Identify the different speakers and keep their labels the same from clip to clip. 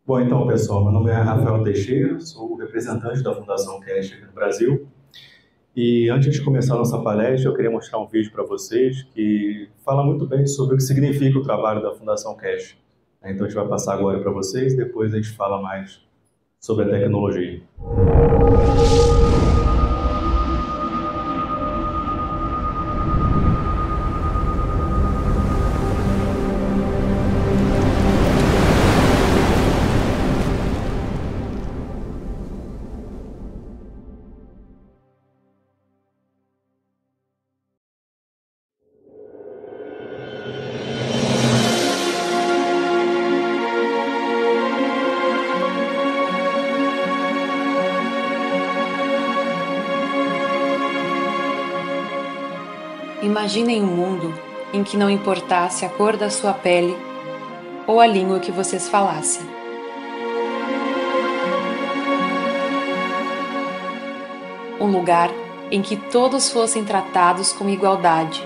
Speaker 1: Bom, então, pessoal, meu nome é Rafael Teixeira, sou o representante da Fundação Cash aqui no Brasil. E antes de começar a nossa palestra, eu queria mostrar um vídeo para vocês que fala muito bem sobre o que significa o trabalho da Fundação Cash. Então, a gente vai passar agora para vocês, depois a gente fala mais sobre a tecnologia.
Speaker 2: Imaginem um mundo em que não importasse a cor da sua pele ou a língua que vocês falassem. Um lugar em que todos fossem tratados com igualdade,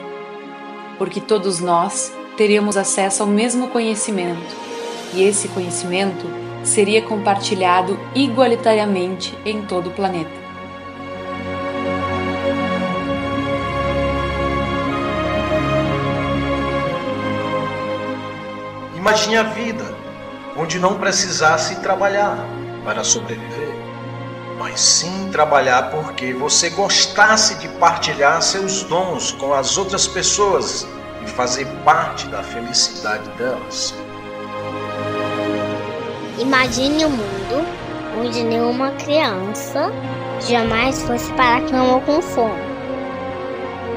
Speaker 2: porque todos nós teríamos acesso ao mesmo conhecimento, e esse conhecimento seria compartilhado igualitariamente em todo o planeta.
Speaker 3: Imagine a vida onde não precisasse trabalhar para sobreviver, mas sim trabalhar porque você gostasse de partilhar seus dons com as outras pessoas e fazer parte da felicidade delas.
Speaker 4: Imagine um mundo onde nenhuma criança jamais fosse para a cama com fome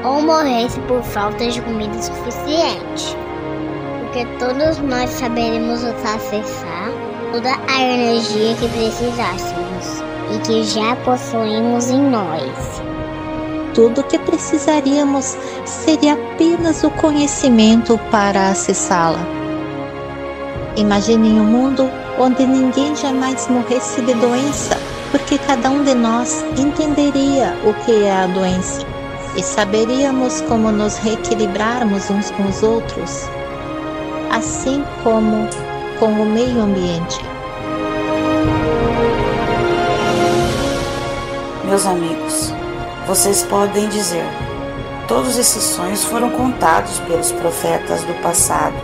Speaker 4: ou morresse por falta de comida suficiente. Porque todos nós saberemos acessar toda a energia que precisássemos e que já possuímos em nós.
Speaker 5: Tudo o que precisaríamos seria apenas o conhecimento para acessá-la. Imaginem um mundo onde ninguém jamais morresse de doença, porque cada um de nós entenderia o que é a doença e saberíamos como nos reequilibrarmos uns com os outros, assim como com o meio ambiente.
Speaker 6: Meus amigos, vocês podem dizer, todos esses sonhos foram contados pelos profetas do passado.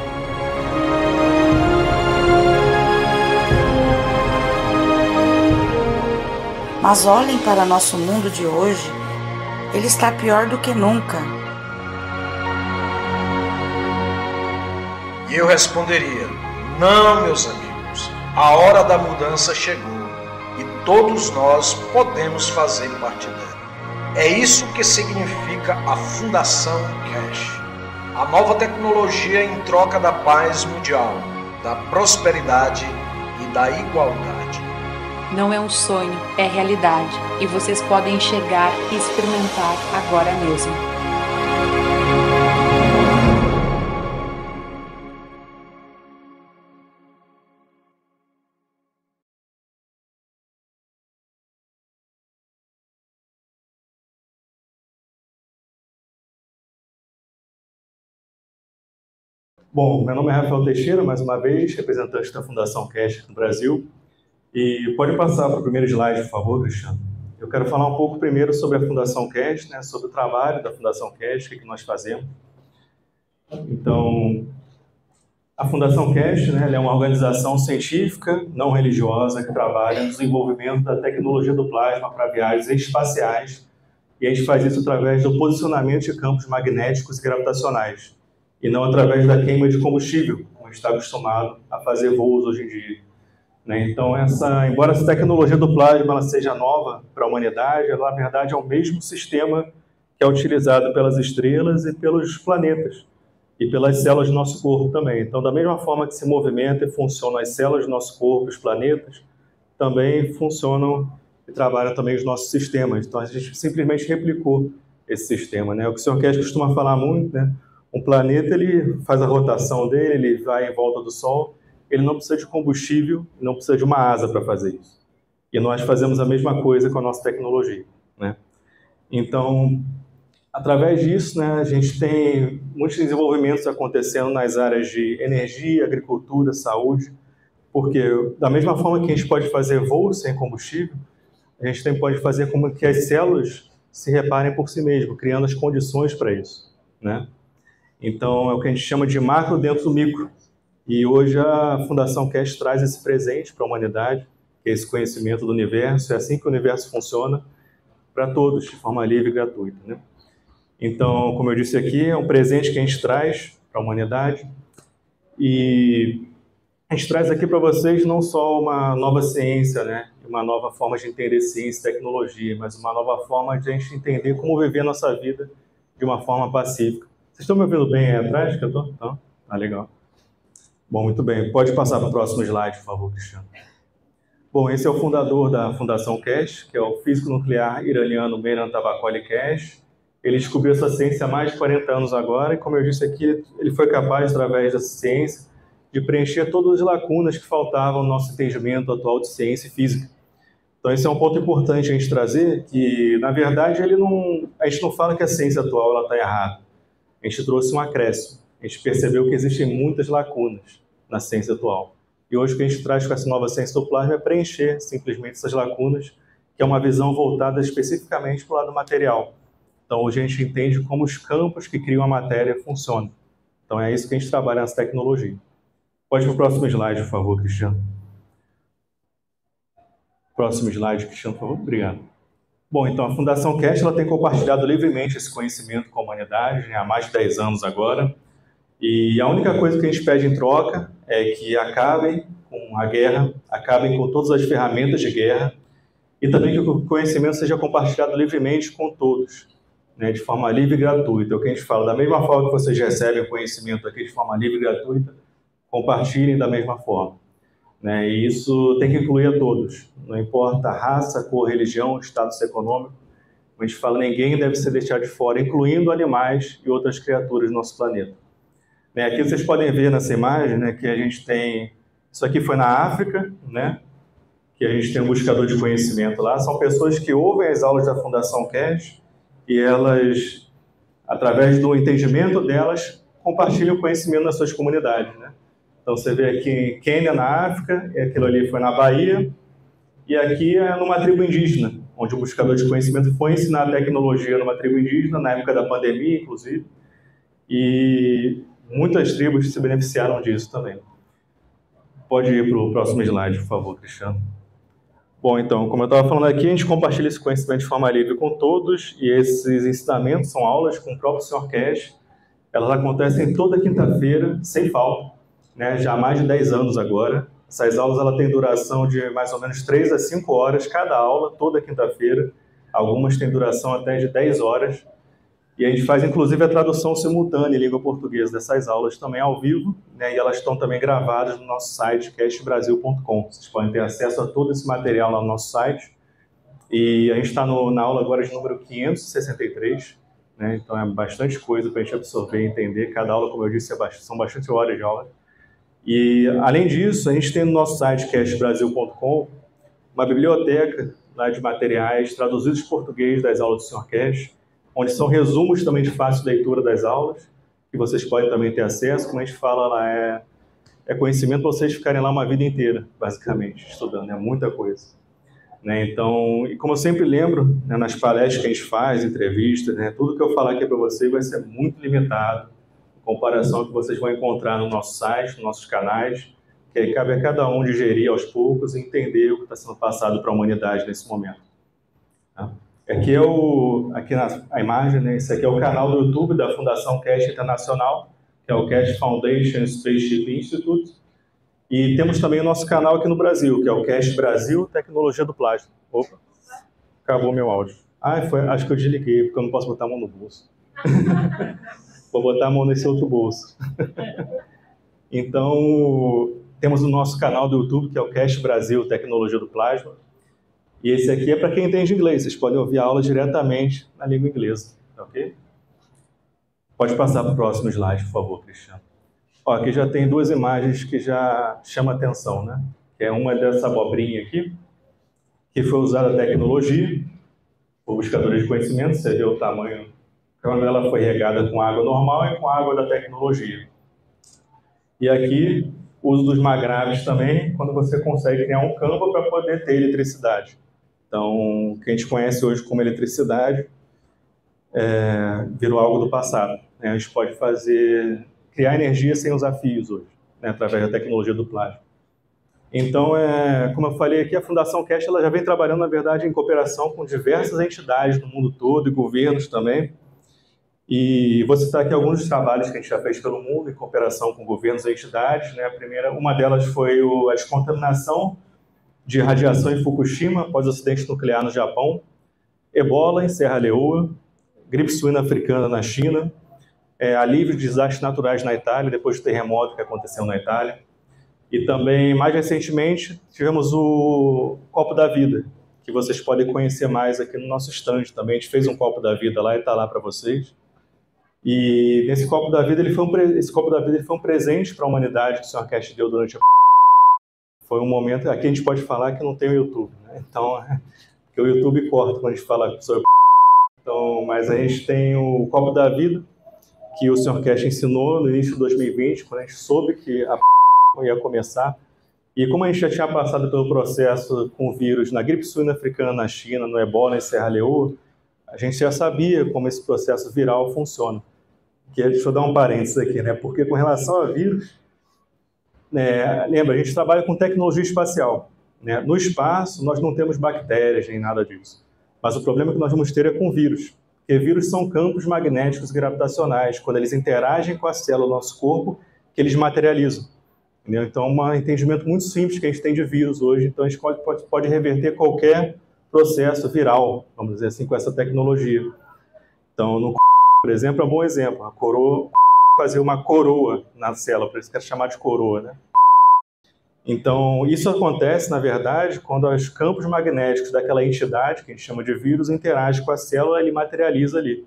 Speaker 6: Mas olhem para nosso mundo de hoje, ele está pior do que nunca.
Speaker 3: E eu responderia: não, meus amigos, a hora da mudança chegou e todos nós podemos fazer parte dela. É isso que significa a Fundação Cash, a nova tecnologia em troca da paz mundial, da prosperidade e da igualdade.
Speaker 2: Não é um sonho, é realidade, e vocês podem chegar e experimentar agora mesmo.
Speaker 1: Bom, meu nome é Rafael Teixeira, mais uma vez, representante da Fundação Cash no Brasil. E pode passar para o primeiro slide, por favor, Cristiano. Eu quero falar um pouco primeiro sobre a Fundação Cash, sobre o trabalho da Fundação Cash, o que nós fazemos. Então, a Fundação Cash, ela é uma organização científica, não religiosa, que trabalha no desenvolvimento da tecnologia do plasma para viagens espaciais. E a gente faz isso através do posicionamento de campos magnéticos e gravitacionais, e não através da queima de combustível, como a gente está acostumado a fazer voos hoje em dia. Então, embora essa tecnologia do plasma ela seja nova para a humanidade, ela, na verdade, é o mesmo sistema que é utilizado pelas estrelas e pelos planetas, e pelas células do nosso corpo também. Então, da mesma forma que se movimenta e funcionam as células do nosso corpo, os planetas, também funcionam e trabalham também os nossos sistemas. Então, a gente simplesmente replicou esse sistema. O que o Sr. Cash costuma falar muito, um planeta ele faz a rotação dele, ele vai em volta do Sol, ele não precisa de combustível, não precisa de uma asa para fazer isso. E nós fazemos a mesma coisa com a nossa tecnologia. Então, através disso, a gente tem muitos desenvolvimentos acontecendo nas áreas de energia, agricultura, saúde, Porque, da mesma forma que a gente pode fazer voos sem combustível, a gente também pode fazer com que as células se reparem por si mesmas, criando as condições para isso, né? Então, é o que a gente chama de macro dentro do micro. E hoje a Fundação CASH traz esse presente para a humanidade, que é esse conhecimento do universo. É assim que o universo funciona para todos, de forma livre e gratuita, né? Então, como eu disse aqui, é um presente que a gente traz para a humanidade. E a gente traz aqui para vocês não só uma nova ciência, né? Uma nova forma de entender ciência e tecnologia, mas uma nova forma de a gente entender como viver a nossa vida de uma forma pacífica. Vocês estão me ouvindo bem aí atrás? Que eu tô? Então, tá legal. Bom, muito bem. Pode passar para o próximo slide, por favor, Cristiano. Bom, esse é o fundador da Fundação CASH, que é o físico nuclear iraniano Mehran Tavakoli Kash. Ele descobriu essa ciência há mais de 40 anos agora, e como eu disse aqui, ele foi capaz, através dessa ciência, de preencher todas as lacunas que faltavam no nosso entendimento atual de ciência e física. Então, esse é um ponto importante a gente trazer, que, na verdade, a gente não fala que a ciência atual está errada. A gente trouxe um acréscimo. A gente percebeu que existem muitas lacunas na ciência atual. E hoje o que a gente traz com essa nova ciência do plasma é preencher, simplesmente, essas lacunas, que é uma visão voltada especificamente para o lado material. Então, hoje a gente entende como os campos que criam a matéria funcionam. Então, é isso que a gente trabalha nessa tecnologia. Pode ir para o próximo slide, por favor, Cristiano. Próximo slide, Cristiano, por favor. Obrigado. Bom, então a Fundação CASH ela tem compartilhado livremente esse conhecimento com a humanidade, né, há mais de 10 anos agora. E a única coisa que a gente pede em troca é que acabem com a guerra, acabem com todas as ferramentas de guerra e também que o conhecimento seja compartilhado livremente com todos, né, de forma livre e gratuita. É o que a gente fala, da mesma forma que vocês recebem o conhecimento aqui de forma livre e gratuita, compartilhem da mesma forma. Né? E isso tem que incluir a todos, não importa a raça, cor, religião, status econômico. Como a gente fala, ninguém deve ser deixado de fora, incluindo animais e outras criaturas do nosso planeta. Né? Aqui vocês podem ver nessa imagem, né, que a gente tem... Isso aqui foi na África, né, que a gente tem um buscador de conhecimento lá. São pessoas que ouvem as aulas da Fundação CASH e elas, através do entendimento delas, compartilham o conhecimento nas suas comunidades, né? Então, você vê aqui em Quênia, na África, e aquilo ali foi na Bahia, e aqui é numa tribo indígena, onde o buscador de conhecimento foi ensinar tecnologia numa tribo indígena, na época da pandemia, inclusive, e muitas tribos se beneficiaram disso também. Pode ir para o próximo slide, por favor, Cristiano. Bom, então, como eu estava falando aqui, a gente compartilha esse conhecimento de forma livre com todos, e esses ensinamentos são aulas com o próprio Sr. CASH. Elas acontecem toda quinta-feira, sem falta, né, já há mais de 10 anos agora. Essas aulas ela têm duração de mais ou menos 3 a 5 horas cada aula, toda quinta-feira. Algumas têm duração até de 10 horas. E a gente faz, inclusive, a tradução simultânea em língua portuguesa dessas aulas também ao vivo, né, e elas estão também gravadas no nosso site, cashbrasil.com. Vocês podem ter acesso a todo esse material lá no nosso site. E a gente está na aula agora de número 563, né, então é bastante coisa para a gente absorver e entender. Cada aula, como eu disse, são bastante horas de aula. E, além disso, a gente tem no nosso site, cashbrasil.com, uma biblioteca lá de materiais traduzidos em português das aulas do Sr. CASH, onde são resumos também de fácil leitura das aulas, que vocês podem também ter acesso. Como a gente fala lá, é conhecimento para vocês ficarem lá uma vida inteira, basicamente, estudando, é muita coisa. Né? Então, e como eu sempre lembro, né, nas palestras que a gente faz, entrevistas, né, tudo que eu falar aqui para vocês vai ser muito limitado, comparação ao que vocês vão encontrar no nosso site, nos nossos canais, que aí cabe a cada um digerir aos poucos e entender o que está sendo passado para a humanidade nesse momento. Tá? Aqui é aqui a imagem, né? Esse aqui é o canal do YouTube da Fundação CASH Internacional, que é o CASH Foundation Spaceship Institute, e temos também o nosso canal aqui no Brasil, que é o CASH Brasil Tecnologia do Plasma. Opa, acabou meu áudio. Acho que eu desliguei, porque eu não posso botar a mão no bolso. Vou botar a mão nesse outro bolso. Então, temos o nosso canal do YouTube, que é o CASH Brasil Tecnologia do Plasma. E esse aqui é para quem entende inglês. Vocês podem ouvir a aula diretamente na língua inglesa. Ok? Pode passar para o próximo slide, por favor, Cristiano. Ó, aqui já tem 2 imagens que já chamam a atenção, né? Que é uma dessa abobrinha aqui, que foi usada a tecnologia, o buscador de conhecimento. Você vê o tamanho... Quando ela foi regada com água normal e com água da tecnologia. E aqui, uso dos magravs também, quando você consegue criar um campo para poder ter eletricidade. Então, o que a gente conhece hoje como eletricidade virou algo do passado, né? A gente pode criar energia sem usar fios hoje, né? Através da tecnologia do plasma. Então, como eu falei aqui, a Fundação CAST ela já vem trabalhando, na verdade, em cooperação com diversas entidades no mundo todo e governos também. E vou citar aqui alguns dos trabalhos que a gente já fez pelo mundo em cooperação com governos e entidades, né? Uma delas foi a descontaminação de radiação em Fukushima após o acidente nuclear no Japão, ebola em Serra Leoa, gripe suína africana na China, alívio de desastres naturais na Itália, depois do terremoto que aconteceu na Itália. E também, mais recentemente, tivemos o Copo da Vida, que vocês podem conhecer mais aqui no nosso stand também. A gente fez um Copo da Vida lá e está lá para vocês. E nesse Copo da Vida, esse Copo da Vida foi um presente para a humanidade que o Sr. CAST deu durante a... Foi um momento... Aqui a gente pode falar que não tem o YouTube, né? Então, porque o YouTube corta quando a gente fala sobre... Então, mas a gente tem o Copo da Vida, que o Sr. CAST ensinou no início de 2020, quando a gente soube que a ia começar. E como a gente já tinha passado pelo processo com o vírus na gripe suína africana na China, no ebola em Serra Leoa, a gente já sabia como esse processo viral funciona. Deixa eu dar um parênteses aqui, né? Porque com relação a vírus, lembra, a gente trabalha com tecnologia espacial, né? No espaço, nós não temos bactérias nem nada disso. Mas o problema que nós vamos ter é com vírus. Porque vírus são campos magnéticos gravitacionais. Quando eles interagem com a célula do nosso corpo, que eles materializam. Entendeu? Então, é um entendimento muito simples que a gente tem de vírus hoje. Então, a gente pode reverter qualquer processo viral, vamos dizer assim, com essa tecnologia. Então, por exemplo, é um bom exemplo. A coroa, fazer uma coroa na célula, por isso que é chamar de coroa, né? Então, isso acontece, na verdade, quando os campos magnéticos daquela entidade, que a gente chama de vírus, interagem com a célula, ele materializa ali.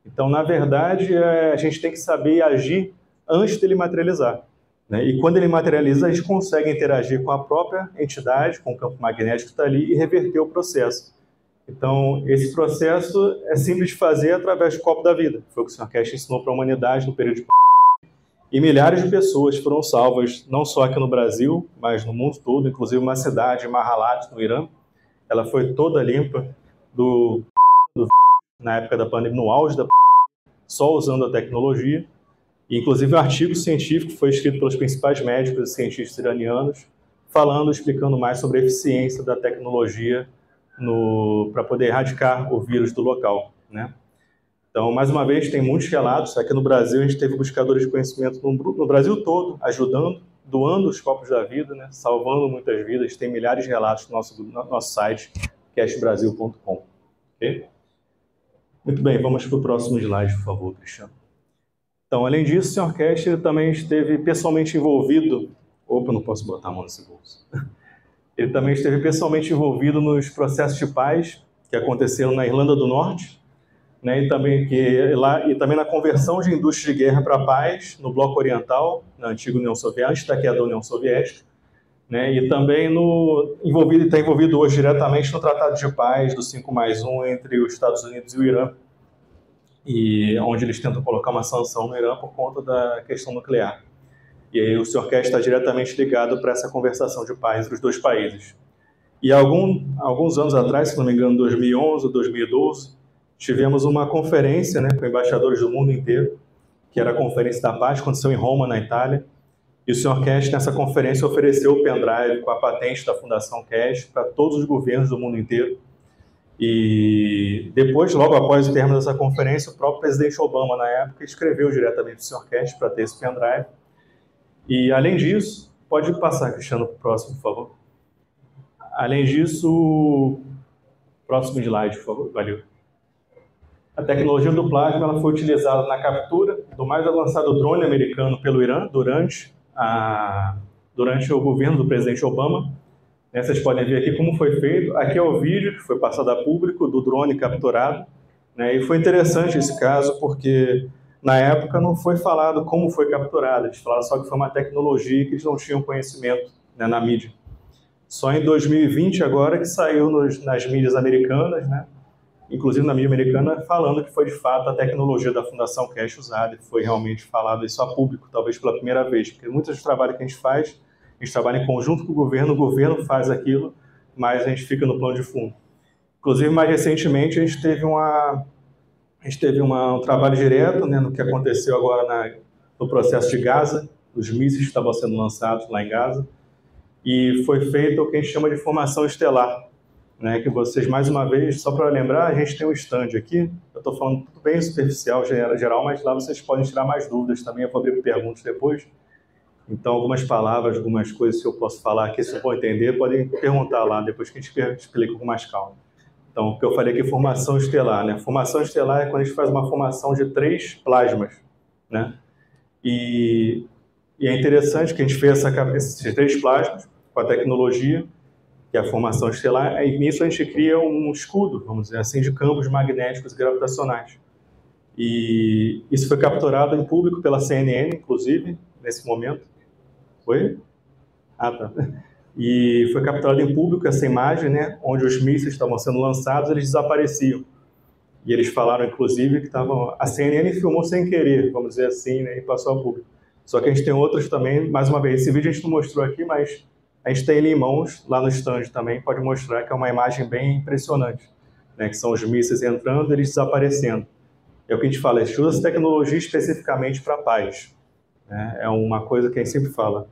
Speaker 1: Então, na verdade, a gente tem que saber agir antes dele materializar, né? E quando ele materializa, a gente consegue interagir com a própria entidade, com o campo magnético que está ali, e reverter o processo. Então, esse processo é simples de fazer através do Copo da Vida. Foi o que o Sr. CAST ensinou para a humanidade no período de... E milhares de pessoas foram salvas, não só aqui no Brasil, mas no mundo todo, inclusive uma cidade, Mahalat, no Irã. Ela foi toda limpa na época da pandemia, no auge da só usando a tecnologia. E, inclusive, um artigo científico foi escrito pelos principais médicos e cientistas iranianos, explicando mais sobre a eficiência da tecnologia para poder erradicar o vírus do local, né? Então, mais uma vez, tem muitos relatos. Aqui no Brasil, a gente teve buscadores de conhecimento no Brasil todo, ajudando, doando os copos da vida, né? Salvando muitas vidas. Tem milhares de relatos no nosso site, castbrasil.com. Okay? Muito bem, vamos para o próximo slide, por favor, Cristiano. Então, além disso, o Sr. CAST ele também esteve pessoalmente envolvido... Opa, não posso botar a mão nesse bolso. Ele também esteve pessoalmente envolvido nos processos de paz que aconteceram na Irlanda do Norte, né, e também na conversão de indústria de guerra para paz no Bloco Oriental, na antiga União Soviética, antes da queda da União Soviética, né, e também está envolvido hoje diretamente no Tratado de Paz do 5+1 entre os Estados Unidos e o Irã, e onde eles tentam colocar uma sanção no Irã por conta da questão nuclear. E aí o Sr. CAST está diretamente ligado para essa conversação de paz entre os dois países. E alguns anos atrás, se não me engano, 2011 ou 2012, tivemos uma conferência, né, com embaixadores do mundo inteiro, que era a Conferência da Paz, aconteceu em Roma, na Itália. E o Sr. CAST, nessa conferência, ofereceu o pendrive com a patente da Fundação CAST para todos os governos do mundo inteiro. E depois, logo após o término dessa conferência, o próprio presidente Obama, na época, escreveu diretamente para o Sr. CAST para ter esse pendrive. E, além disso, pode passar, Cristiano, para o próximo, por favor. Além disso, próximo slide, por favor, valeu. A tecnologia do plasma ela foi utilizada na captura do mais avançado drone americano pelo Irã durante o governo do presidente Obama. Vocês podem ver aqui como foi feito. Aqui é o vídeo que foi passado a público do drone capturado, né? E foi interessante esse caso porque, na época, não foi falado como foi capturado. Eles falaram só que foi uma tecnologia que eles não tinham conhecimento, né, na mídia. Só em 2020, agora, que saiu nas mídias americanas, né, inclusive na mídia americana, falando que foi de fato a tecnologia da Fundação Cash usada, e foi realmente falado isso a público, talvez pela primeira vez, porque muitos dos trabalhos que a gente faz, a gente trabalha em conjunto com o governo faz aquilo, mas a gente fica no plano de fundo. Inclusive, mais recentemente, a gente teve um trabalho direto, né, no que aconteceu agora no processo de Gaza, os mísseis que estavam sendo lançados lá em Gaza, e foi feito o que a gente chama de formação estelar, né, que vocês, mais uma vez, só para lembrar, a gente tem um stand aqui, eu estou falando tudo bem superficial, geral, mas lá vocês podem tirar mais dúvidas também, eu vou abrir perguntas depois. Então, algumas palavras, algumas coisas que eu posso falar aqui, se eu for entender, podem perguntar lá, depois que a gente explica com mais calma. Então, o que eu falei aqui, formação estelar, né? Formação estelar é quando a gente faz uma formação de 3 plasmas, né? E é interessante que a gente fez esses 3 plasmas com a tecnologia, que é a formação estelar, e nisso a gente cria um escudo, vamos dizer assim, de campos magnéticos e gravitacionais. E isso foi capturado em público pela CNN, inclusive, nesse momento. Foi? Ah, tá. E foi capturado em público essa imagem, né, onde os mísseis estavam sendo lançados, eles desapareciam. E eles falaram, inclusive, que a CNN filmou sem querer, vamos dizer assim, né, e passou ao público. Só que a gente tem outros também, mais uma vez, esse vídeo a gente não mostrou aqui, mas a gente tem ele em mãos, lá no stand também, pode mostrar que é uma imagem bem impressionante, né, que são os mísseis entrando e eles desaparecendo. É o que a gente fala, a gente usa essa tecnologia especificamente para a paz. Né? É uma coisa que a gente sempre fala.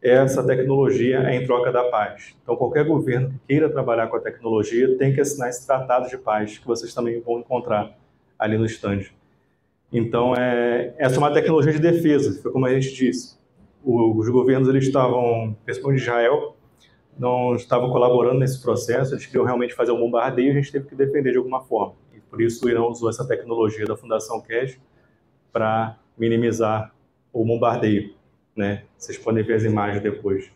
Speaker 1: Essa tecnologia é em troca da paz. Então, qualquer governo que queira trabalhar com a tecnologia tem que assinar esse tratado de paz, que vocês também vão encontrar ali no stand. Então, essa é uma tecnologia de defesa, foi como a gente disse. Os governos, eles estavam, principalmente Israel, não estavam colaborando nesse processo, eles queriam realmente fazer um bombardeio e a gente teve que defender de alguma forma. E por isso o Irã usou essa tecnologia da Fundação Cash para minimizar o bombardeio. Né? Vocês podem ver as imagens depois.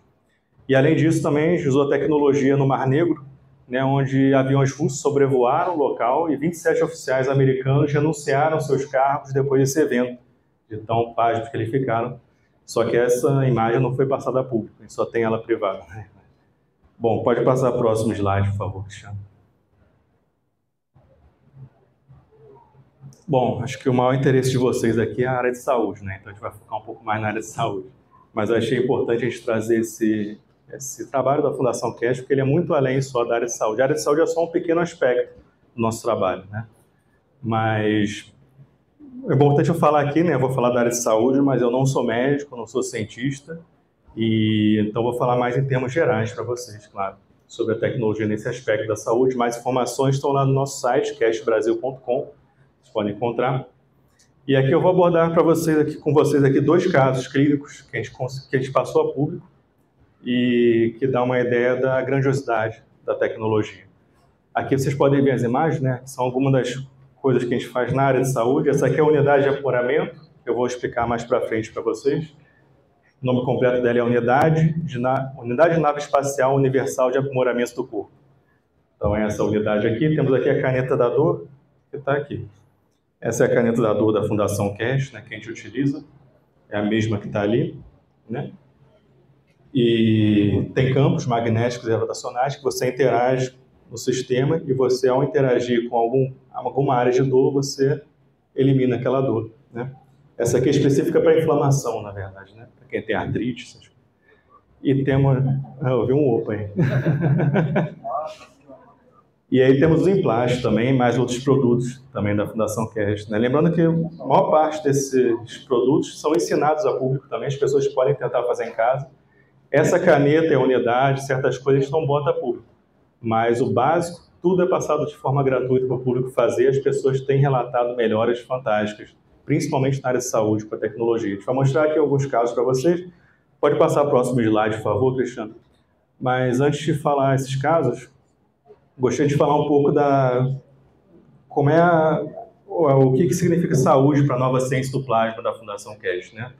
Speaker 1: E além disso também a gente usou a tecnologia no Mar Negro, né, onde aviões russos sobrevoaram o local e 27 oficiais americanos renunciaram seus cargos depois desse evento, de tão pasmos que eles ficaram. Só que essa imagem não foi passada a público, a gente só tem ela privada. Bom, pode passar o próximo slide, por favor, Cristiano. Bom, acho que o maior interesse de vocês aqui é a área de saúde, né? Então a gente vai focar um pouco mais na área de saúde. Mas eu achei importante a gente trazer esse trabalho da Fundação Cash, porque ele é muito além só da área de saúde. A área de saúde é só um pequeno aspecto do nosso trabalho, né? Mas é importante eu falar aqui, né? Eu vou falar da área de saúde, mas eu não sou médico, não sou cientista, e então vou falar mais em termos gerais para vocês, claro, sobre a tecnologia nesse aspecto da saúde. Mais informações estão lá no nosso site, cashbrasil.com. Vocês podem encontrar. E aqui eu vou abordar com vocês aqui 2 casos clínicos que a gente passou a público e que dá uma ideia da grandiosidade da tecnologia. Aqui vocês podem ver as imagens, né? São algumas das coisas que a gente faz na área de saúde. Essa aqui é a unidade de aprimoramento, eu vou explicar mais para frente para vocês. O nome completo dela é Unidade de Nave Espacial Universal de Aprimoramento do Corpo. Então é essa unidade aqui. Temos aqui a caneta da dor, que está aqui. Essa é a caneta da dor da Fundação Cash, né, que a gente utiliza. É a mesma que está ali, né? E tem campos magnéticos e gravitacionais que você interage no sistema e você, ao interagir com alguma área de dor, você elimina aquela dor, né? Essa aqui é específica para inflamação, na verdade, né? Para quem tem artrite. E temos... eu vi um opa aí. E aí temos os implantes também, mais outros produtos também da Fundação Cash, né? Lembrando que a maior parte desses produtos são ensinados ao público também, as pessoas podem tentar fazer em casa. Essa caneta é a unidade, certas coisas a gente não bota a público, mas o básico, tudo é passado de forma gratuita para o público fazer, as pessoas têm relatado melhoras fantásticas, principalmente na área de saúde com a tecnologia. A gente vai mostrar aqui alguns casos para vocês. Pode passar o próximo slide, por favor, Cristiano. Mas antes de falar esses casos, gostaria de falar um pouco o que significa saúde para a nova ciência do plasma da Fundação Cash, né?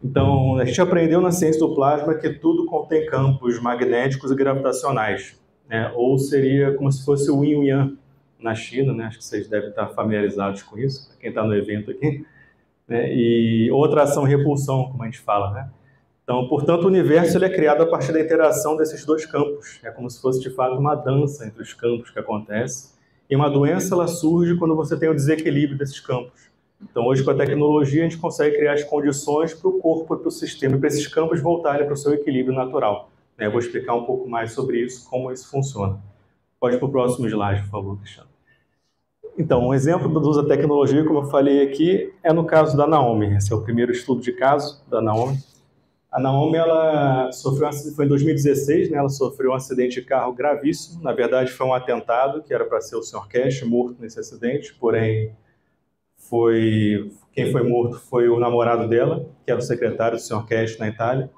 Speaker 1: Então, a gente aprendeu na ciência do plasma que tudo contém campos magnéticos e gravitacionais, né? Ou seria como se fosse o yin e yang na China, né? Acho que vocês devem estar familiarizados com isso, quem está no evento aqui, né? E ou atração e repulsão, como a gente fala, né? Então, portanto, o universo ele é criado a partir da interação desses 2 campos. É como se fosse, de fato, uma dança entre os campos que acontece. E uma doença, ela surge quando você tem o desequilíbrio desses campos. Então, hoje, com a tecnologia, a gente consegue criar as condições para o corpo e para o sistema, para esses campos voltarem para o seu equilíbrio natural. Eu vou explicar um pouco mais sobre isso, como isso funciona. Pode ir para o próximo slide, por favor, Cristiano. Então, um exemplo do uso da tecnologia, como eu falei aqui, é no caso da Naomi. Esse é o primeiro estudo de caso da Naomi. A Naomi, ela sofreu, foi em 2016, né? Ela sofreu um acidente de carro gravíssimo. Na verdade, foi um atentado, que era para ser o Sr. Cash morto nesse acidente, porém, quem foi morto foi o namorado dela, que era o secretário do Sr. Cash na Itália,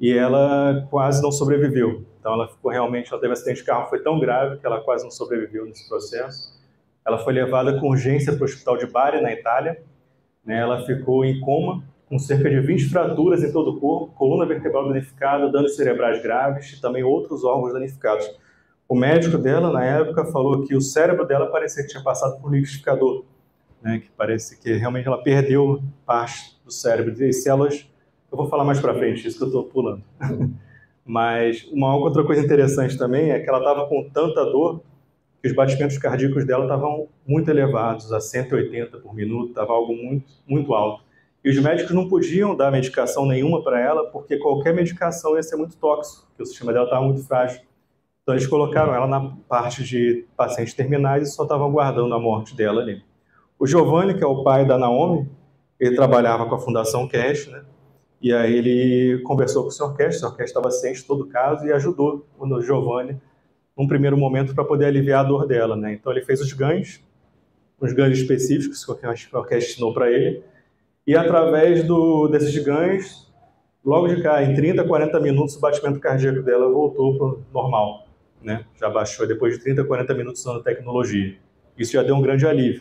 Speaker 1: e ela quase não sobreviveu. Então, ela teve um acidente de carro, foi tão grave que ela quase não sobreviveu nesse processo. Ela foi levada com urgência para o hospital de Bari, na Itália, né? Ela ficou em coma, com cerca de 20 fraturas em todo o corpo, coluna vertebral danificada, danos cerebrais graves e também outros órgãos danificados. O médico dela, na época, falou que o cérebro dela parecia que tinha passado por um liquidificador, né? Que parece que realmente ela perdeu parte do cérebro e células. Eu vou falar mais para frente, isso que eu estou pulando. Mas uma outra coisa interessante também é que ela estava com tanta dor que os batimentos cardíacos dela estavam muito elevados, a 180 por minuto, estava algo muito, muito alto. E os médicos não podiam dar medicação nenhuma para ela, porque qualquer medicação ia ser muito tóxico, porque o sistema dela estava muito frágil. Então eles colocaram ela na parte de pacientes terminais e só estavam aguardando a morte dela ali. O Giovanni, que é o pai da Naomi, ele trabalhava com a Fundação Cash, né? E aí ele conversou com o Sr. Cash estava ciente de todo o caso e ajudou o Giovanni num primeiro momento para poder aliviar a dor dela, né? Então ele fez os ganhos específicos que o Sr. Cash ensinou para ele, e através desses ganhos, logo de cá, em 30, 40 minutos, o batimento cardíaco dela voltou para o normal, né? Já baixou depois de 30, 40 minutos usando tecnologia. Isso já deu um grande alívio,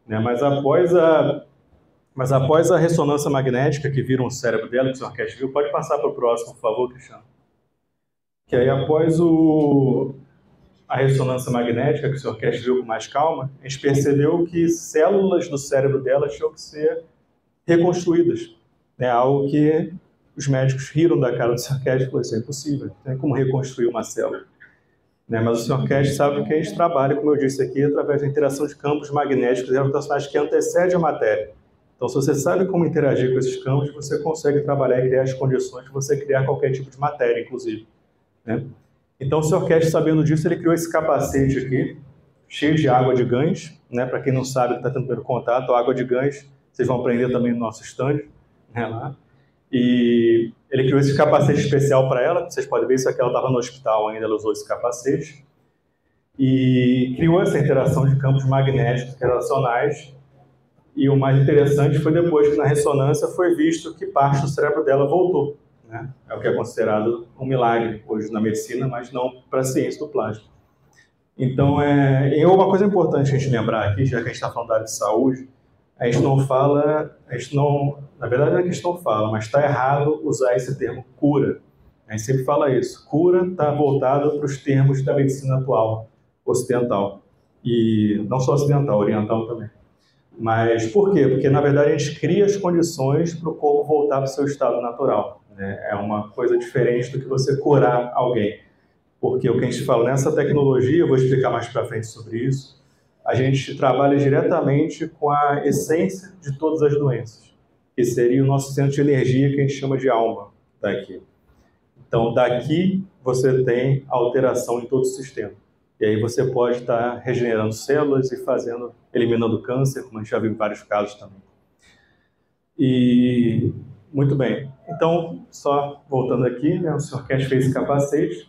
Speaker 1: né? Mas após a ressonância magnética que viram o cérebro dela, que o Sr. Cash viu, pode passar para o próximo, por favor, Cristiano. Que aí após a ressonância magnética, que o Sr. Cash viu com mais calma, a gente percebeu que células do cérebro dela tinham que ser reconstruídas, né? Algo que os médicos riram da cara do Sr. Cash e falaram, isso é impossível, não tem como reconstruir uma célula, né? Mas o Sr. Cash sabe que a gente trabalha, como eu disse aqui, através da interação de campos magnéticos e gravitacionais que antecede a matéria. Então, se você sabe como interagir com esses campos, você consegue trabalhar e criar as condições de você criar qualquer tipo de matéria, inclusive, né? Então, o Sr. Cash, sabendo disso, ele criou esse capacete aqui, cheio de água de Gans, né? Para quem não sabe, está tendo primeiro contato, a água de Gans, vocês vão aprender também no nosso stand, né, lá. E ele criou esse capacete especial para ela, vocês podem ver, isso aqui ela estava no hospital ainda, ela usou esse capacete, e criou essa interação de campos magnéticos relacionais. E o mais interessante foi depois que na ressonância foi visto que parte do cérebro dela voltou, né? É o que é considerado um milagre hoje na medicina, mas não para a ciência do plasma. Então, é uma coisa importante a gente lembrar aqui, já que a gente está falando da área de saúde, na verdade não é que a gente não fala, mas está errado usar esse termo cura. A gente sempre fala isso, cura está voltado para os termos da medicina atual, ocidental, e não só ocidental, oriental também. Mas por quê? Porque, na verdade, a gente cria as condições para o corpo voltar para o seu estado natural, né? É uma coisa diferente do que você curar alguém. Porque o que a gente fala nessa tecnologia, eu vou explicar mais para frente sobre isso, a gente trabalha diretamente com a essência de todas as doenças, que seria o nosso centro de energia, que a gente chama de alma, daqui. Então, daqui você tem alteração em todo o sistema. E aí você pode estar regenerando células e eliminando câncer, como a gente já viu em vários casos também. E, muito bem. Então, só voltando aqui, né, o Sr. Cash fez esse capacete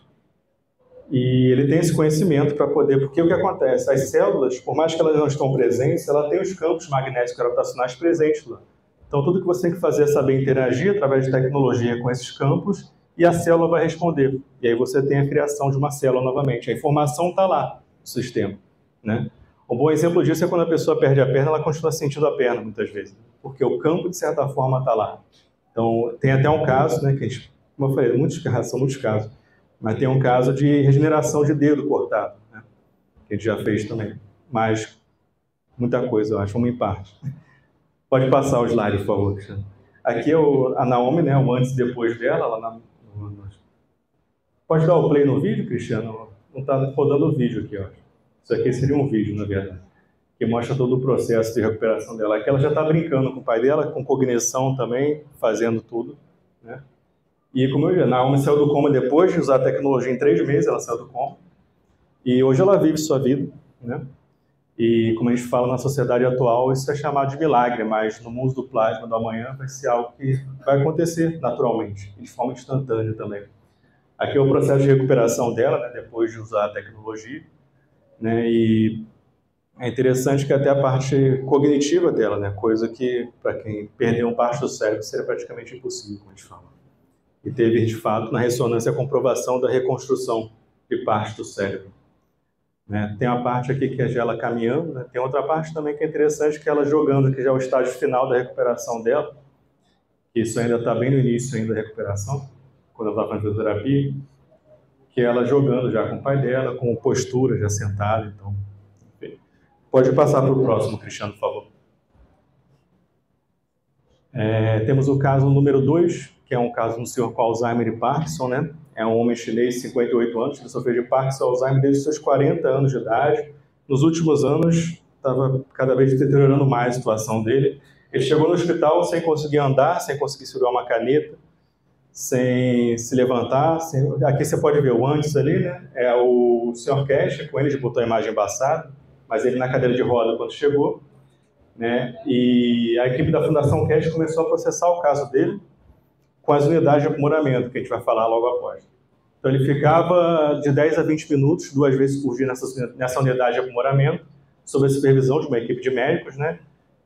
Speaker 1: e ele tem esse conhecimento para poder... Porque o que acontece? As células, por mais que elas não estão presentes, ela tem os campos magnéticos gravitacionais presentes lá. Então, tudo que você tem que fazer é saber interagir através de tecnologia com esses campos e a célula vai responder. E aí você tem a criação de uma célula novamente. A informação está lá no sistema, né? Um bom exemplo disso é quando a pessoa perde a perna, ela continua sentindo a perna muitas vezes, porque o campo, de certa forma, está lá. Então, tem até um caso, né, que a gente, como eu falei, são muitos casos, mas tem um caso de regeneração de dedo cortado, né, que a gente já fez também. Mas, muita coisa, eu acho, uma em parte. Pode passar o slide, por favor, Cristiano. Aqui é a Naomi, né, o antes e depois dela, lá Pode dar o play no vídeo, Cristiano? Não está rodando o vídeo aqui, ó. Isso aqui seria um vídeo, na verdade, que mostra todo o processo de recuperação dela. Aqui ela já está brincando com o pai dela, com cognição também, fazendo tudo, né? E como eu disse, Naomi saiu do coma depois de usar a tecnologia em 3 meses, ela saiu do coma. E hoje ela vive sua vida, né? E como a gente fala na sociedade atual, isso é chamado de milagre, mas no mundo do plasma do amanhã vai ser algo que vai acontecer naturalmente, de forma instantânea também. Aqui é o processo de recuperação dela, né, depois de usar a tecnologia, né? E é interessante que até a parte cognitiva dela, né, coisa que para quem perdeu uma parte do cérebro seria praticamente impossível, como a gente fala. E teve, de fato, na ressonância a comprovação da reconstrução de parte do cérebro. Né? Tem uma parte aqui que é ela caminhando, né? Tem outra parte também que é interessante, que é ela jogando, que já é o estágio final da recuperação dela. Isso ainda está bem no início ainda da recuperação, quando ela está fazendo fisioterapia, que é ela jogando já com o pai dela, com postura já sentada. Então, enfim. Pode passar para o próximo, Cristiano, por favor. Temos o caso número 2, que é um caso de um senhor com Alzheimer e Parkinson, né? É um homem chinês de 58 anos, que sofreu de Parkinson e Alzheimer desde os seus 40 anos de idade. Nos últimos anos, estava cada vez deteriorando mais a situação dele. Ele chegou no hospital sem conseguir andar, sem conseguir segurar uma caneta, sem se levantar. Aqui você pode ver o antes ali, né? É o Sr. Cash, com ele, a gente botou a imagem embaçada, mas ele na cadeira de roda quando chegou, né? E a equipe da Fundação Cash começou a processar o caso dele com as unidades de aprimoramento, que a gente vai falar logo após. Então ele ficava de 10 a 20 minutos, 2 vezes por dia nessa unidade de aprimoramento, sob a supervisão de uma equipe de médicos, né?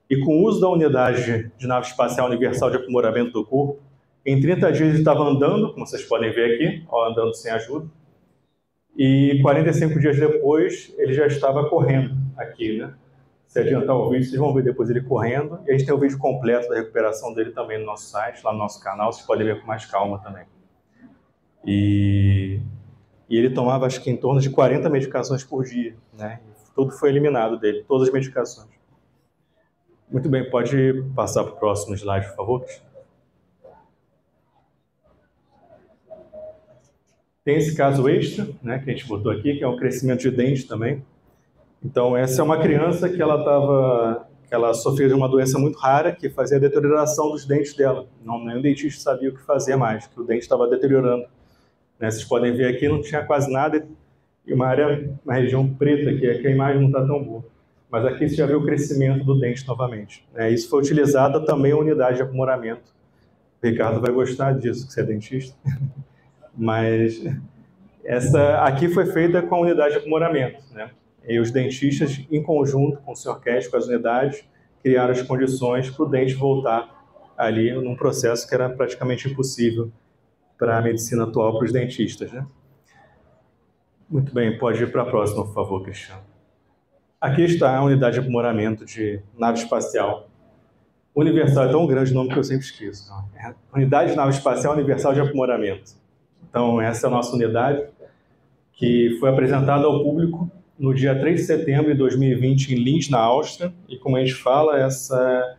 Speaker 1: E com o uso da unidade de nave espacial universal de aprimoramento do corpo, em 30 dias ele estava andando, como vocês podem ver aqui, ó, andando sem ajuda, e 45 dias depois ele já estava correndo aqui, né? Se adiantar o vídeo, vocês vão ver depois ele correndo, e a gente tem o vídeo completo da recuperação dele também no nosso site, lá no nosso canal, vocês podem ver com mais calma também. E ele tomava, acho que em torno de 40 medicações por dia, né? Tudo foi eliminado dele, todas as medicações. Muito bem, pode passar para o próximo slide, por favor. Tem esse caso extra, né, que a gente botou aqui, que é um crescimento de dente também. Então, essa é uma criança que ela sofreu de uma doença muito rara que fazia a deterioração dos dentes dela. Nenhum dentista sabia o que fazer mais, que o dente estava deteriorando. Né, vocês podem ver aqui, não tinha quase nada, e uma região preta aqui, a imagem não está tão boa. Mas aqui você já vê o crescimento do dente novamente. Isso foi utilizada também a unidade de aprimoramento. O Ricardo vai gostar disso, que você é dentista. Mas essa aqui foi feita com a unidade de aprimoramento, né? E os dentistas, em conjunto com o Sr. Cash, com as unidades, criaram as condições para o dente voltar ali num processo que era praticamente impossível para a medicina atual, para os dentistas, né? Muito bem, pode ir para a próxima, por favor, Cristiano. Aqui está a unidade de aprimoramento de nave espacial universal. É tão grande o nome que eu sempre esqueço. Unidade de nave espacial universal de aprimoramento. Então, essa é a nossa unidade, que foi apresentada ao público no dia 3 de setembro de 2020 em Linz, na Áustria. E como a gente fala, essa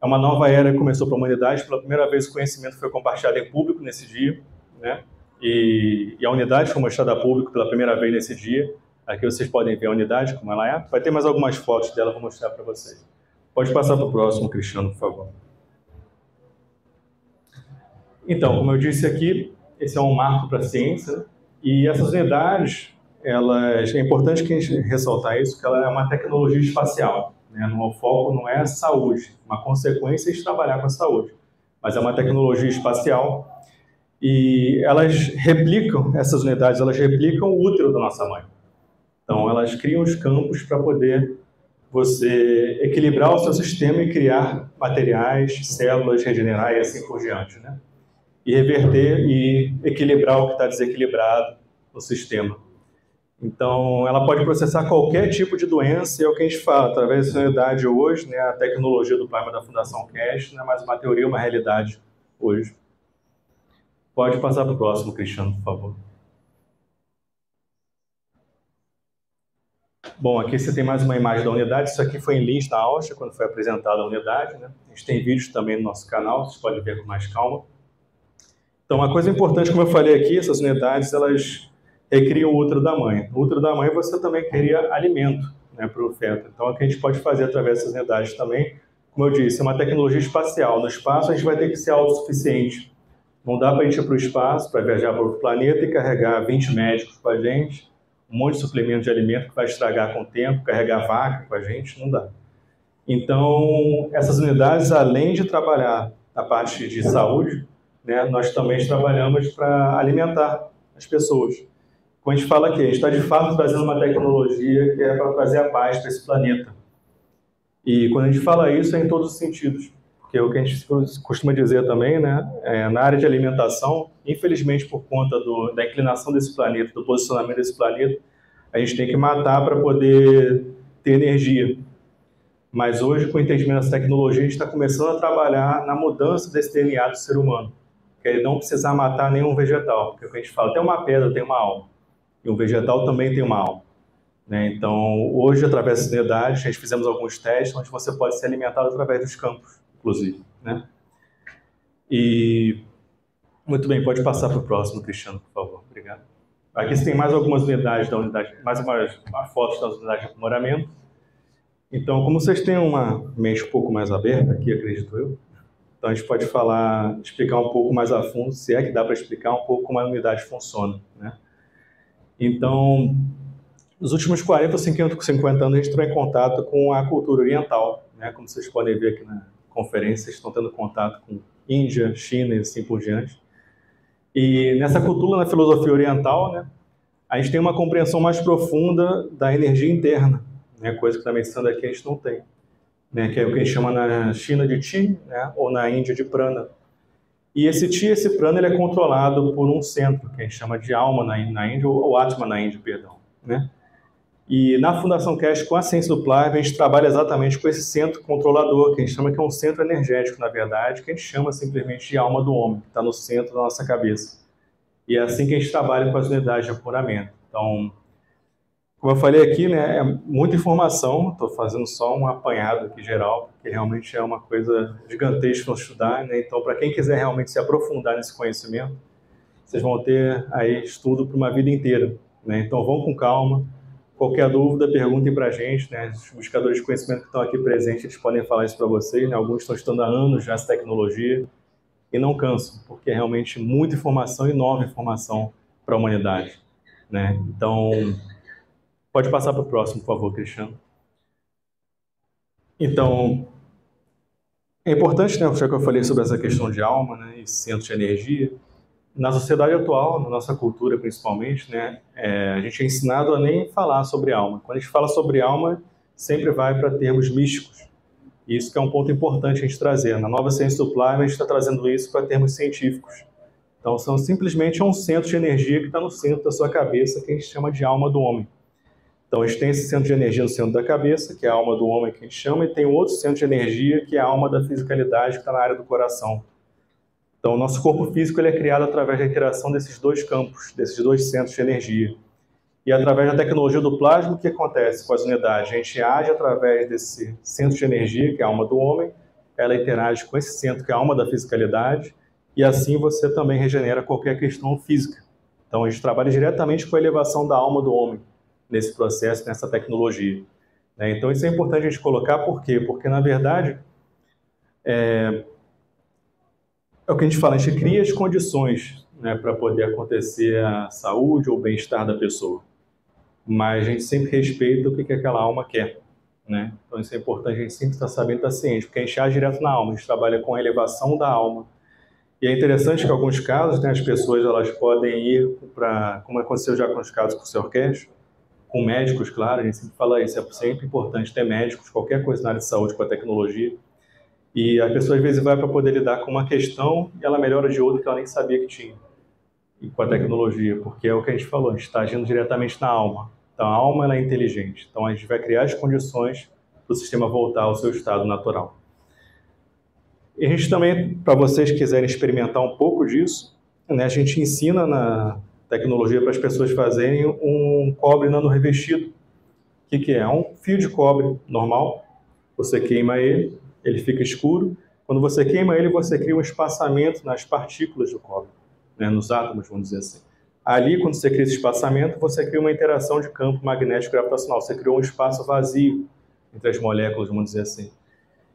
Speaker 1: é uma nova era que começou para a humanidade. Pela primeira vez o conhecimento foi compartilhado em público nesse dia, né? E a unidade foi mostrada a público pela primeira vez nesse dia. Aqui vocês podem ver a unidade, como ela é. Vai ter mais algumas fotos dela para mostrar para vocês. Pode passar para o próximo, Cristiano, por favor. Então, como eu disse aqui, esse é um marco para a ciência, né? E essas unidades, é importante que a gente ressaltar isso, que ela é uma tecnologia espacial, né? O foco não é a saúde, uma consequência de trabalhar com a saúde, mas é uma tecnologia espacial e essas unidades, elas replicam o útero da nossa mãe. Então, elas criam os campos para poder você equilibrar o seu sistema e criar materiais, células, regenerar e assim por diante, né? E reverter e equilibrar o que está desequilibrado no sistema. Então, ela pode processar qualquer tipo de doença, e é o que a gente fala, através dessa unidade hoje, né, a tecnologia do plasma da Fundação Cash, não é mais uma teoria, uma realidade hoje. Pode passar para o próximo, Cristiano, por favor. Bom, aqui você tem mais uma imagem da unidade. Isso aqui foi em Linz, na Áustria, quando foi apresentada a unidade, né? A gente tem vídeos também no nosso canal, vocês podem ver com mais calma. Então, uma coisa importante, como eu falei aqui, essas unidades, elas recria o útero da mãe. No útero da mãe você também cria alimento, né, para o feto. Então, o que a gente pode fazer através dessas unidades também, como eu disse, é uma tecnologia espacial. No espaço, a gente vai ter que ser autossuficiente. Não dá para a gente ir para o espaço, para viajar para outro planeta e carregar 20 médicos com a gente, um monte de suplemento de alimento que vai estragar com o tempo, carregar vaca com a gente, não dá. Então, essas unidades, além de trabalhar a parte de saúde, né, nós também trabalhamos para alimentar as pessoas. Como a gente fala aqui, a gente está de fato trazendo uma tecnologia que é para trazer a paz para esse planeta. E quando a gente fala isso, é em todos os sentidos. Porque o que a gente costuma dizer também, né, na área de alimentação, infelizmente por conta da inclinação desse planeta, do posicionamento desse planeta, a gente tem que matar para poder ter energia. Mas hoje, com o entendimento dessa tecnologia, a gente está começando a trabalhar na mudança desse DNA do ser humano. Que é não precisar matar nenhum vegetal. Porque o que a gente fala, até uma pedra tem uma alma. E um vegetal também tem uma alma. Né? Então, hoje, através dessa unidade, a gente fizemos alguns testes onde você pode ser alimentado através dos campos, inclusive. Né? E, muito bem, pode passar para o próximo, Cristiano, por favor. Obrigado. Aqui você tem mais algumas unidades da unidade, mais uma foto das unidades de aprimoramento. Então, como vocês têm uma mente um pouco mais aberta aqui, acredito eu, então a gente pode explicar um pouco mais a fundo, se é que dá para explicar um pouco como a unidade funciona. Né? Então, nos últimos 40 ou 50 anos, a gente entrou em contato com a cultura oriental. Né? Como vocês podem ver aqui na conferência, vocês estão tendo contato com Índia, China e assim por diante. E nessa cultura, na filosofia oriental, né, a gente tem uma compreensão mais profunda da energia interna, né, coisa que na medicina daqui a gente não tem. Né, que é o que a gente chama na China de Chi, né, ou na Índia de Prana. E esse Chi, esse Prana, ele é controlado por um centro, que a gente chama de alma na Índia, ou Atma na Índia, perdão. Né? E na Fundação Cash, com a ciência do plasma, a gente trabalha exatamente com esse centro controlador, que a gente chama que é um centro energético, na verdade, que a gente chama simplesmente de alma do homem, que está no centro da nossa cabeça. E é assim que a gente trabalha com as unidades de apuramento. Então, como eu falei aqui, né, é muita informação, estou fazendo só um apanhado aqui geral, porque realmente é uma coisa gigantesca para estudar, né? Então, para quem quiser realmente se aprofundar nesse conhecimento, vocês vão ter aí estudo para uma vida inteira. Né? Então, vão com calma. Qualquer dúvida, perguntem para a gente. Né? Os buscadores de conhecimento que estão aqui presentes, eles podem falar isso para vocês. Né? Alguns estão estudando há anos já essa tecnologia e não cansam, porque é realmente muita informação e nova informação para a humanidade. Né? Então, pode passar para o próximo, por favor, Cristiano. Então, é importante, né, já que eu falei sobre essa questão de alma, né, e centro de energia, na sociedade atual, na nossa cultura principalmente, né, a gente é ensinado a nem falar sobre alma. Quando a gente fala sobre alma, sempre vai para termos místicos. E isso que é um ponto importante a gente trazer. Na nova ciência do plasma, a gente está trazendo isso para termos científicos. Então, simplesmente é um centro de energia que está no centro da sua cabeça, que a gente chama de alma do homem. Então, a gente tem esse centro de energia no centro da cabeça, que é a alma do homem que a gente chama, e tem outro centro de energia, que é a alma da fisicalidade, que está na área do coração. Então, o nosso corpo físico ele é criado através da interação desses dois campos, desses dois centros de energia. E através da tecnologia do plasma, o que acontece com as unidades? A gente age através desse centro de energia, que é a alma do homem, ela interage com esse centro, que é a alma da fisicalidade, e assim você também regenera qualquer questão física. Então, a gente trabalha diretamente com a elevação da alma do homem, nesse processo, nessa tecnologia. Então, isso é importante a gente colocar, por quê? Porque, na verdade, é o que a gente fala, a gente cria as condições, né, para poder acontecer a saúde ou o bem-estar da pessoa. Mas a gente sempre respeita o que aquela alma quer. Né? Então, isso é importante, a gente sempre está sabendo, está ciente, porque a gente age direto na alma, a gente trabalha com a elevação da alma. E é interessante que, em alguns casos, né, as pessoas elas podem ir para, como aconteceu já com os casos com o Sr. Cash, com médicos, claro, a gente sempre fala isso, é sempre importante ter médicos, qualquer coisa na área de saúde com a tecnologia. E a pessoa, às vezes, vai para poder lidar com uma questão e ela melhora de outra que ela nem sabia que tinha. E com a tecnologia, porque é o que a gente falou, a gente está agindo diretamente na alma. Então, a alma ela é inteligente. Então, a gente vai criar as condições para o sistema voltar ao seu estado natural. E a gente também, para vocês que quiserem experimentar um pouco disso, né, a gente ensina na tecnologia para as pessoas fazerem um cobre nano-revestido. O que é? É um fio de cobre normal, você queima ele, ele fica escuro. Quando você queima ele, você cria um espaçamento nas partículas do cobre, né, nos átomos, vamos dizer assim. Ali, quando você cria esse espaçamento, você cria uma interação de campo magnético gravitacional. Você criou um espaço vazio entre as moléculas, vamos dizer assim.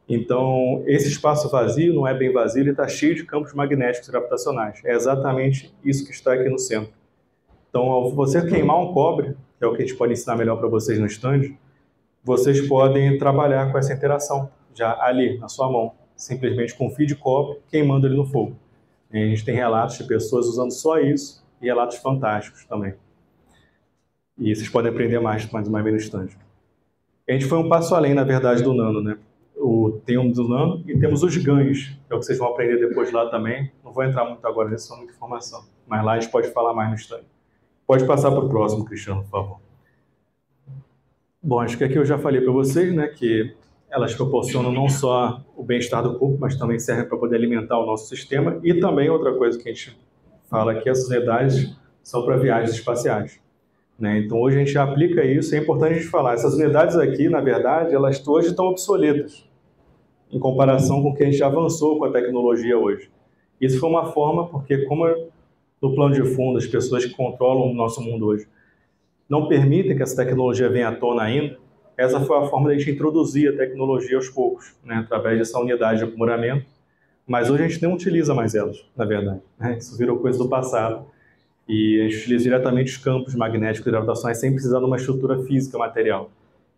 Speaker 1: Então, esse espaço vazio não é bem vazio, ele está cheio de campos magnéticos gravitacionais. É exatamente isso que está aqui no centro. Então, ao você queimar um cobre, que é o que a gente pode ensinar melhor para vocês no stand, vocês podem trabalhar com essa interação, já ali, na sua mão, simplesmente com fio de cobre, queimando ele no fogo. E a gente tem relatos de pessoas usando só isso, e relatos fantásticos também. E vocês podem aprender mais uma vez no stand. A gente foi um passo além, na verdade, do nano, né? Temos o nano e temos os ganhos, que é o que vocês vão aprender depois lá também. Não vou entrar muito agora nisso, só muita informação. Mas lá a gente pode falar mais no stand. Pode passar para o próximo, Cristiano, por favor. Bom, acho que aqui eu já falei para vocês, né, que elas proporcionam não só o bem-estar do corpo, mas também servem para poder alimentar o nosso sistema. E também outra coisa que a gente fala aqui, essas unidades são para viagens espaciais. Né? Então hoje a gente já aplica isso, é importante a gente falar. Essas unidades aqui, na verdade, elas hoje estão obsoletas, em comparação com o que a gente já avançou com a tecnologia hoje. Isso foi uma forma, porque como no plano de fundo, as pessoas que controlam o nosso mundo hoje não permitem que essa tecnologia venha à tona ainda, essa foi a forma de a gente introduzir a tecnologia aos poucos, né, através dessa unidade de aprimoramento. Mas hoje a gente não utiliza mais elas, na verdade. Né? Isso virou coisa do passado. E a gente utiliza diretamente os campos magnéticos e gravitacionais sem precisar de uma estrutura física material.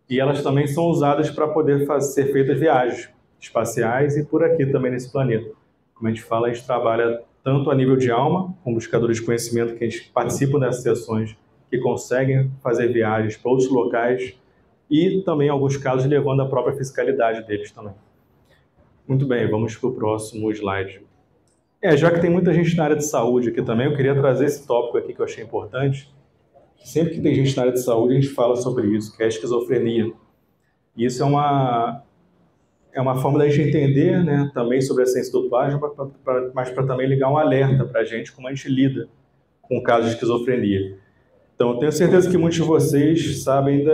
Speaker 1: E elas também são usadas para poder ser feitas viagens espaciais e por aqui também nesse planeta. Como a gente fala, a gente trabalha tanto a nível de alma, com buscadores de conhecimento que a gente participa dessas sessões, que conseguem fazer viagens para outros locais e também, em alguns casos, levando a própria fiscalidade deles também. Muito bem, vamos para o próximo slide. Já que tem muita gente na área de saúde aqui também, eu queria trazer esse tópico aqui que eu achei importante. Sempre que tem gente na área de saúde, a gente fala sobre isso, que é a esquizofrenia. E isso é uma forma da gente entender, né, também sobre a ciência do plasma, mas para também ligar um alerta para a gente como a gente lida com o caso de esquizofrenia. Então, eu tenho certeza que muitos de vocês sabem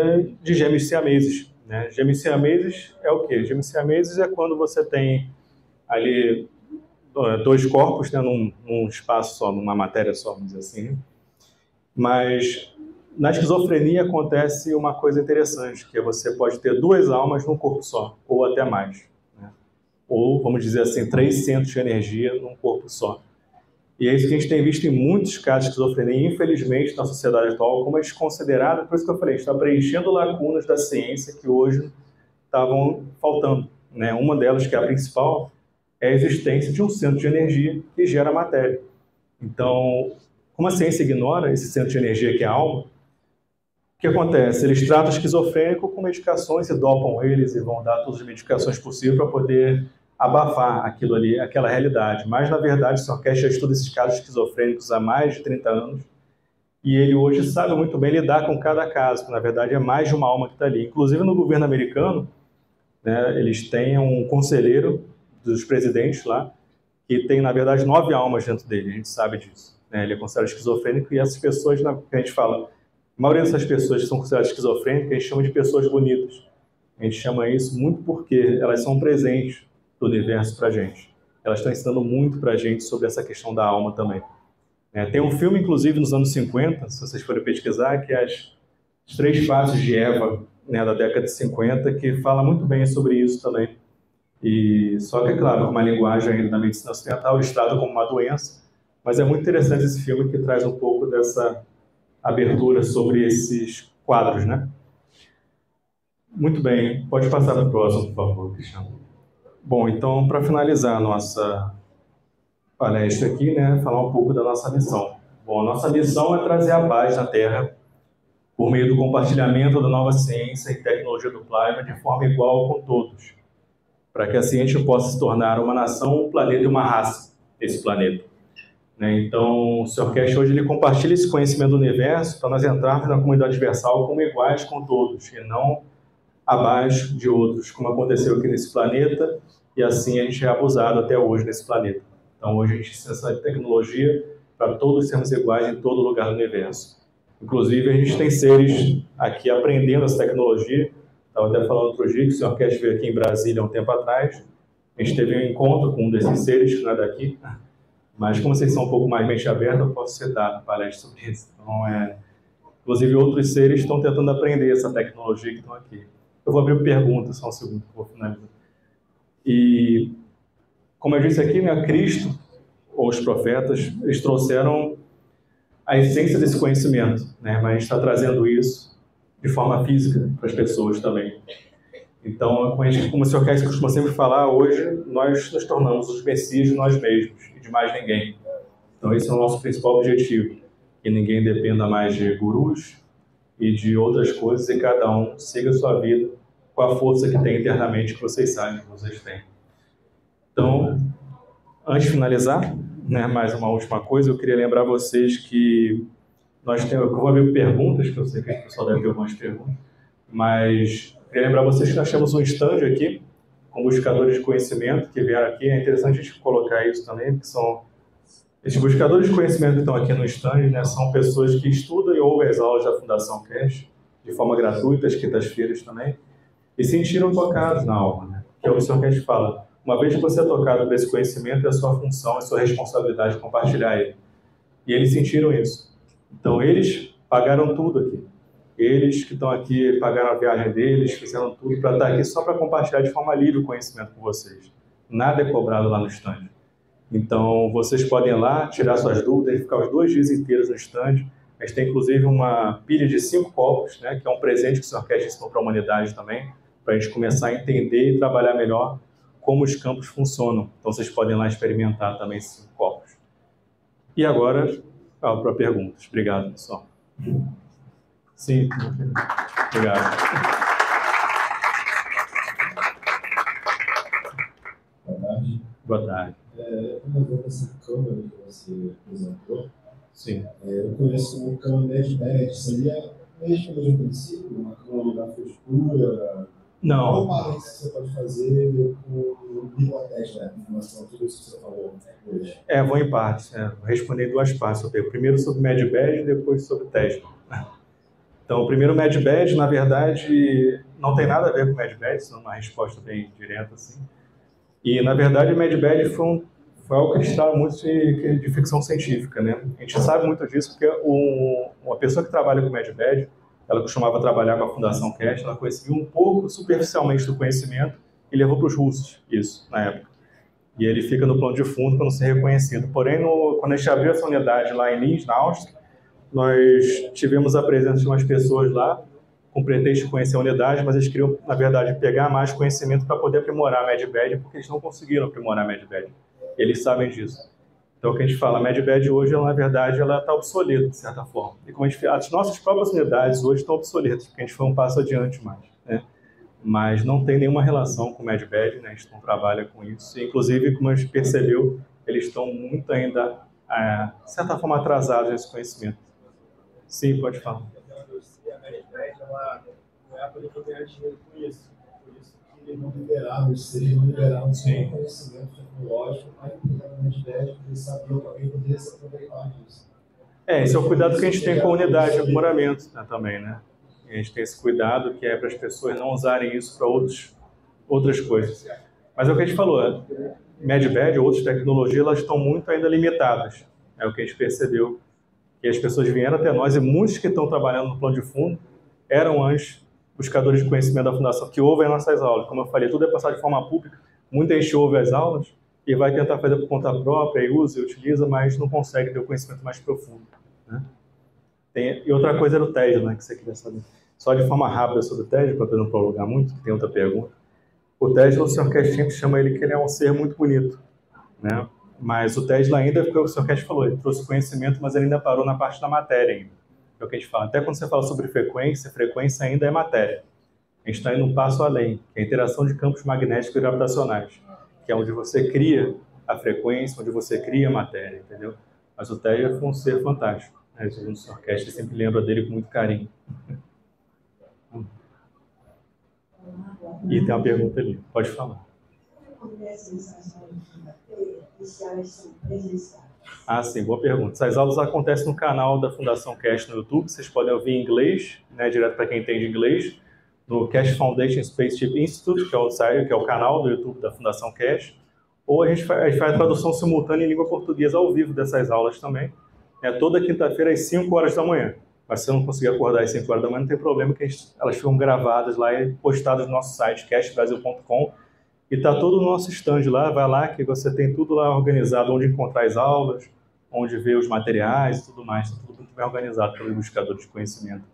Speaker 1: de gêmeos siameses. Né? Gêmeos siameses é o quê? Gêmeos siameses é quando você tem ali dois corpos, né, num espaço só, numa matéria só, vamos dizer assim. Né? Mas na esquizofrenia acontece uma coisa interessante, que é você pode ter duas almas num corpo só, ou até mais. Né? Ou, vamos dizer assim, 3 centros de energia num corpo só. E é isso que a gente tem visto em muitos casos de esquizofrenia, infelizmente, na sociedade atual, como é desconsiderado. Por isso que eu falei, a gente está preenchendo lacunas da ciência que hoje estavam faltando. Né? Uma delas, que é a principal, é a existência de um centro de energia que gera matéria. Então, como a ciência ignora esse centro de energia que é a alma, o que acontece? Eles tratam o esquizofrênico com medicações e dopam eles e vão dar todas as medicações possíveis para poder abafar aquilo ali, aquela realidade. Mas, na verdade, o Sr. Cash já estuda esses casos esquizofrênicos há mais de 30 anos e ele hoje sabe muito bem lidar com cada caso, que na verdade é mais de uma alma que está ali. Inclusive, no governo americano, né, eles têm um conselheiro dos presidentes lá que tem, na verdade, 9 almas dentro dele, a gente sabe disso. Né? Ele é considerado esquizofrênico e essas pessoas, que a gente fala, a maioria dessas pessoas que são consideradas esquizofrênicas, a gente chama de pessoas bonitas. A gente chama isso muito porque elas são presentes do universo para a gente. Elas estão ensinando muito para a gente sobre essa questão da alma também. Tem um filme, inclusive, nos anos 50, se vocês forem pesquisar, que é as 3 fases de Eva, né, da década de 50, que fala muito bem sobre isso também. E só que, é claro, com uma linguagem ainda da medicina ocidental, estrada como uma doença, mas é muito interessante esse filme que traz um pouco dessa abertura sobre esses quadros, né? Muito bem, pode passar para o próximo, por favor, Cristiano. Bom, então, para finalizar a nossa palestra aqui, né, falar um pouco da nossa missão. Bom, a nossa missão é trazer a paz na Terra por meio do compartilhamento da nova ciência e tecnologia do plasma de forma igual com todos, para que assim a gente possa se tornar uma nação, um planeta e uma raça desse planeta. Né? Então, o Sr. Cash hoje ele compartilha esse conhecimento do universo para nós entrarmos na comunidade universal como iguais com todos, e não abaixo de outros, como aconteceu aqui nesse planeta, e assim a gente é abusado até hoje nesse planeta. Então hoje a gente ensina essa tecnologia para todos sermos iguais em todo lugar do universo. Inclusive a gente tem seres aqui aprendendo essa tecnologia. Estava até falando outro dia que o Sr. Cash veio aqui em Brasília há um tempo atrás. A gente teve um encontro com um desses seres, que não é daqui, Mas como vocês são um pouco mais mente aberta, eu posso citar palestras sobre isso. Então, inclusive, outros seres estão tentando aprender essa tecnologia que estão aqui. Eu vou abrir perguntas, só um segundo, que eu vou finalizar. E, como eu disse aqui, né, Cristo, ou os profetas, eles trouxeram a essência desse conhecimento, né? Mas a gente está trazendo isso de forma física para as pessoas também. Então, como o Sr. Kess costuma sempre falar, hoje nós nos tornamos os messias de nós mesmos e de mais ninguém. Então, esse é o nosso principal objetivo. Que ninguém dependa mais de gurus e de outras coisas e cada um siga a sua vida com a força que tem internamente, que vocês sabem que vocês têm. Então, antes de finalizar, né, mais uma última coisa, eu queria lembrar vocês que nós temos... Eu vou abrir perguntas, que eu sei que o pessoal deve ter algumas perguntas, mas eu queria lembrar vocês que nós temos um stand aqui, com buscadores de conhecimento que vieram aqui. É interessante a gente colocar isso também, porque são... Esses buscadores de conhecimento que estão aqui no stand, né, são pessoas que estudam e ouvem as aulas da Fundação Cash, de forma gratuita, às quintas-feiras também, e se sentiram tocados na aula, né? Que é o que o Sr. Cash fala. Uma vez que você é tocado por esse conhecimento, é a sua função, é a sua responsabilidade compartilhar ele. E eles sentiram isso. Então, eles pagaram tudo aqui. Eles que estão aqui pagaram a viagem deles, fizeram tudo para estar aqui só para compartilhar de forma livre o conhecimento com vocês. Nada é cobrado lá no stand. Então, vocês podem ir lá, tirar suas dúvidas, ficar os 2 dias inteiros no stand. A gente tem, inclusive, uma pilha de 5 copos, né, que é um presente que o Sr. Cash ensinou para a humanidade também, para a gente começar a entender e trabalhar melhor como os campos funcionam. Então, vocês podem ir lá experimentar também esses 5 copos. E agora, para perguntas. Obrigado, pessoal. Sim, obrigado.
Speaker 7: Boa tarde.
Speaker 1: Boa tarde.
Speaker 7: Quando eu vou nessa câmera que você apresentou,
Speaker 1: sim.
Speaker 7: Eu conheço uma câmera MedBed. Seria mesmo no princípio, uma câmera lugar frescura?
Speaker 1: Não.
Speaker 7: Qual parênteses você pode fazer com o biblioteca, né? Informação, tudo isso que você falou hoje?
Speaker 1: Vou em partes. Vou responder em 2 partes. Primeiro sobre MedBed e depois sobre Tesla. Então, o primeiro MedBed, na verdade, não tem nada a ver com MedBed, senão uma resposta bem direta, assim. E, na verdade, o MedBed foi algo que a gente estava muito de ficção científica, né? A gente sabe muito disso porque uma pessoa que trabalha com MedBed, ela costumava trabalhar com a Fundação Cash, ela conhecia um pouco superficialmente do conhecimento e levou para os russos, isso, na época. E ele fica no plano de fundo para não ser reconhecido. Porém, quando a gente abriu essa unidade lá em Linz, na Áustria, nós tivemos a presença de umas pessoas lá, com pretexto de conhecer a unidade, mas eles queriam, na verdade, pegar mais conhecimento para poder aprimorar a MedBed, porque eles não conseguiram aprimorar a MedBed. Eles sabem disso. Então, o que a gente fala, a MedBed hoje, na verdade, ela está obsoleta, de certa forma. E como as nossas próprias unidades hoje estão obsoletas, porque a gente foi um passo adiante mais, né? Mas não tem nenhuma relação com o MedBed, né? A gente não trabalha com isso. E, inclusive, como a gente percebeu, eles estão muito ainda, de certa forma, atrasados nesse conhecimento. Sim, pode falar.
Speaker 7: A MedBed, ela não é para ganhar dinheiro com isso. Por isso que eles não liberaram, eles não liberaram o conhecimento tecnológico para implementar a MedBed, porque eles sabiam que alguém poderia se aproveitar disso.
Speaker 1: Esse é o cuidado que a gente tem com a unidade de aprimoramento, né, também, né? A gente tem esse cuidado que é para as pessoas não usarem isso para outras coisas. Mas é o que a gente falou, MedBed ou outras tecnologias, elas estão muito ainda limitadas. É o que a gente percebeu. E as pessoas vieram até nós, e muitos que estão trabalhando no plano de fundo eram antes buscadores de conhecimento da Fundação, que ouvem as nossas aulas. Como eu falei, tudo é passado de forma pública, muita gente ouve as aulas e vai tentar fazer por conta própria, e usa e utiliza, mas não consegue ter o conhecimento mais profundo, né? E outra coisa era o Tesla, né, que você queria saber. Só de forma rápida sobre o Tesla, para não prolongar muito, que tem outra pergunta. O Tesla, o Sr. Cash sempre chama ele que ele é um ser muito bonito, né? Mas o Tesla ainda, porque o Sr. Cash falou, ele trouxe conhecimento, mas ele ainda parou na parte da matéria ainda. É o que a gente fala. Até quando você fala sobre frequência ainda é matéria. A gente está indo um passo além, que é a interação de campos magnéticos e gravitacionais, que é onde você cria a frequência, onde você cria a matéria, entendeu? Mas o Tesla foi um ser fantástico, né? O Sr. Cash sempre lembra dele com muito carinho. E tem uma pergunta ali, pode falar. Sim, boa pergunta. Essas aulas acontecem no canal da Fundação Cash no YouTube, vocês podem ouvir em inglês, né, direto para quem entende inglês, no Cash Foundation Spaceship Institute, que é o canal do YouTube da Fundação Cash, ou a gente faz a tradução simultânea em língua portuguesa ao vivo dessas aulas também, toda quinta-feira às 5 horas da manhã. Mas se você não conseguir acordar às 5 horas da manhã, não tem problema, que elas ficam gravadas lá e postadas no nosso site, castbrasil.com, e está todo o nosso stand lá, vai lá que você tem tudo lá organizado, onde encontrar as aulas, onde ver os materiais e tudo mais, está tudo muito bem organizado pelos buscadores de conhecimento.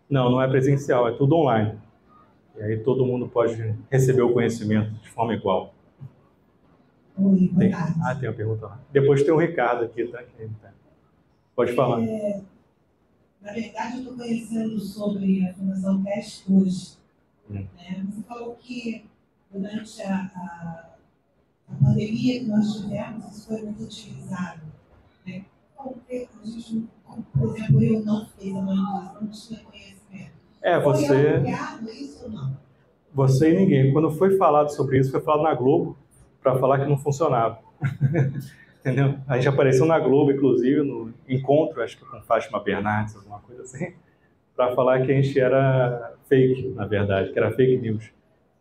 Speaker 1: Não é presencial, é tudo online. E aí todo mundo pode receber o conhecimento de forma igual.
Speaker 8: Oi,
Speaker 1: tem uma pergunta lá. Depois tem o Ricardo aqui, tá? Pode falar.
Speaker 8: Na verdade, eu estou conhecendo sobre a Fundação Cash hoje. Você falou que durante a pandemia que nós tivemos, isso foi muito utilizado. Porque a gente, por exemplo, eu não fiz a manutenção, não tinha conhecimento. Isso ou não?
Speaker 1: Você e ninguém. Quando foi falado sobre isso, foi falado na Globo para falar que não funcionava. Entendeu? A gente apareceu na Globo, inclusive, no encontro, acho que com Fátima Bernardes, alguma coisa assim, para falar que a gente era fake, na verdade, que era fake news.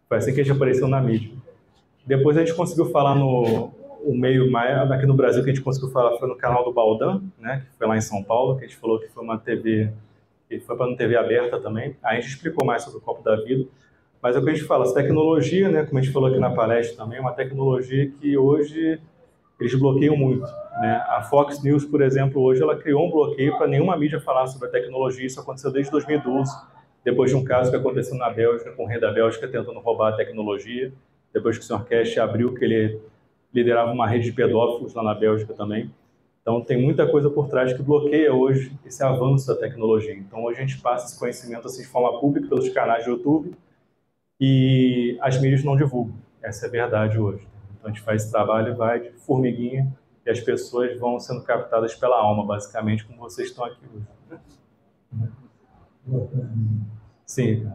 Speaker 1: Foi assim que a gente apareceu na mídia. Depois a gente conseguiu falar no meio mais, aqui no Brasil, que a gente conseguiu falar foi no canal do Baldan, né, que foi lá em São Paulo, que a gente falou que foi uma TV, que foi para uma TV aberta também. Aí a gente explicou mais sobre o Copo da Vida. Mas é o que a gente fala, essa tecnologia, né, como a gente falou aqui na palestra também, é uma tecnologia que hoje eles bloqueiam muito, né? A Fox News, por exemplo, hoje ela criou um bloqueio para nenhuma mídia falar sobre a tecnologia. Isso aconteceu desde 2012, depois de um caso que aconteceu na Bélgica, com o rei da Bélgica tentando roubar a tecnologia, depois que o Sr. Cash abriu que ele liderava uma rede de pedófilos lá na Bélgica também. Então tem muita coisa por trás que bloqueia hoje esse avanço da tecnologia. Então hoje a gente passa esse conhecimento assim, de forma pública pelos canais de YouTube e as mídias não divulgam. Essa é a verdade hoje. Então a gente faz esse trabalho e vai de formiguinha e as pessoas vão sendo captadas pela alma, basicamente, como vocês estão aqui hoje. Sim.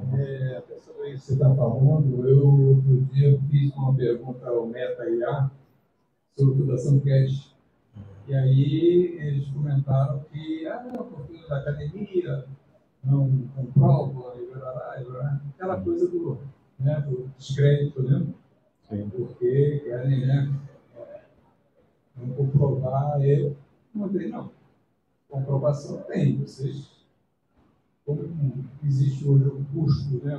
Speaker 9: Sobre isso que você está falando, eu outro dia fiz uma pergunta ao Meta IA sobre a Fundação Cash. E aí eles comentaram que porque da academia não comprova, aquela coisa do descrédito, né? Sim. Porque querem, não comprovar. Eu não tem, não. Comprovação tem. Vocês, como existe hoje um custo, né?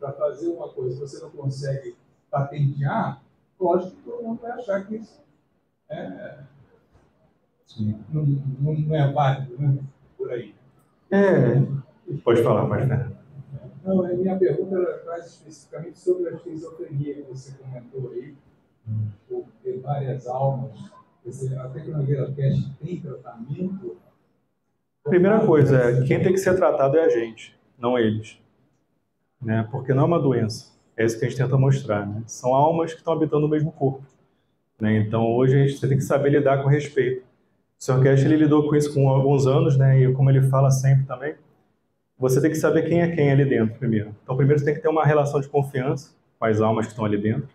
Speaker 9: Para fazer uma coisa, você não consegue patentear, lógico que todo mundo vai achar que isso não é válido, né? Por aí.
Speaker 1: Pode falar, Marcelo.
Speaker 9: Não, a minha pergunta era mais especificamente sobre a esquizofrenia que você comentou aí, por ter várias almas. A tecnologia Cash tem tratamento?
Speaker 1: Primeira coisa, quem tem que ser tratado é a gente, não eles. Né? Porque não é uma doença. É isso que a gente tenta mostrar. Né? São almas que estão habitando o mesmo corpo. Né? Então, hoje, você tem que saber lidar com respeito. O Sr. Cash, ele lidou com isso com alguns anos, né? E como ele fala sempre também, você tem que saber quem é quem ali dentro primeiro. Então, primeiro você tem que ter uma relação de confiança com as almas que estão ali dentro.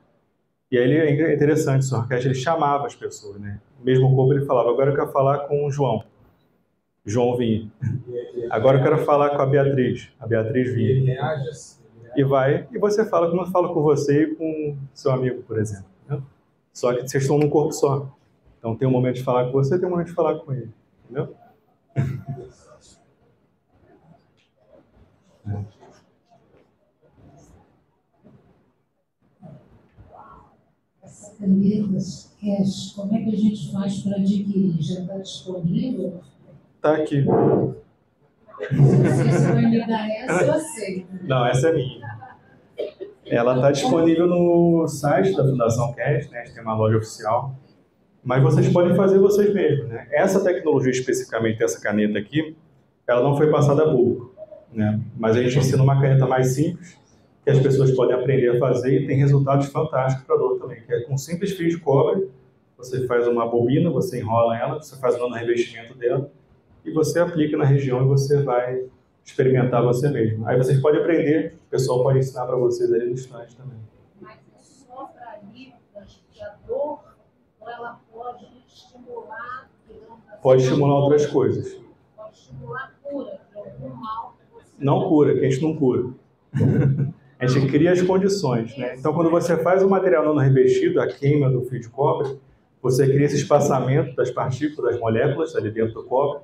Speaker 1: E aí é interessante, o Sr. Cash, ele chamava as pessoas, né? Mesmo corpo ele falava, agora eu quero falar com o João. João vinha. Agora eu quero falar com a Beatriz vinha. E vai, e você fala como eu falo com você e com seu amigo, por exemplo. Né? Só que vocês estão num corpo só. Então tem um momento de falar com você, tem um momento de falar com ele. Entendeu?
Speaker 8: Essa caneta Cash, como é que a gente faz para adquirir? Já está disponível?
Speaker 1: Está aqui.
Speaker 8: Se você vai me dar essa, eu aceito.
Speaker 1: Não, essa é minha. Ela está disponível no site da Fundação Cash, né? A gente tem uma loja oficial. Mas vocês podem fazer vocês mesmos, né? Essa tecnologia especificamente, essa caneta aqui, ela não foi passada a público, né? Mas a gente ensina uma caneta mais simples, que as pessoas podem aprender a fazer e tem resultados fantásticos para a dor também, que é com um simples fio de cobre, você faz uma bobina, você enrola ela, você faz um revestimento dela e você aplica na região e você vai experimentar você mesmo. Aí vocês podem aprender, o pessoal pode ensinar para vocês ali no instante também.
Speaker 8: Mas isso só para alívio da dor, ou ela pode estimular...
Speaker 1: Pode estimular outras coisas.
Speaker 8: Pode estimular a cura de algum mal.
Speaker 1: Não cura, que a gente não cura. A A gente cria as condições, né? Então, quando você faz o material nano revestido, a queima do fio de cobre, você cria esse espaçamento das partículas, das moléculas ali dentro do cobre,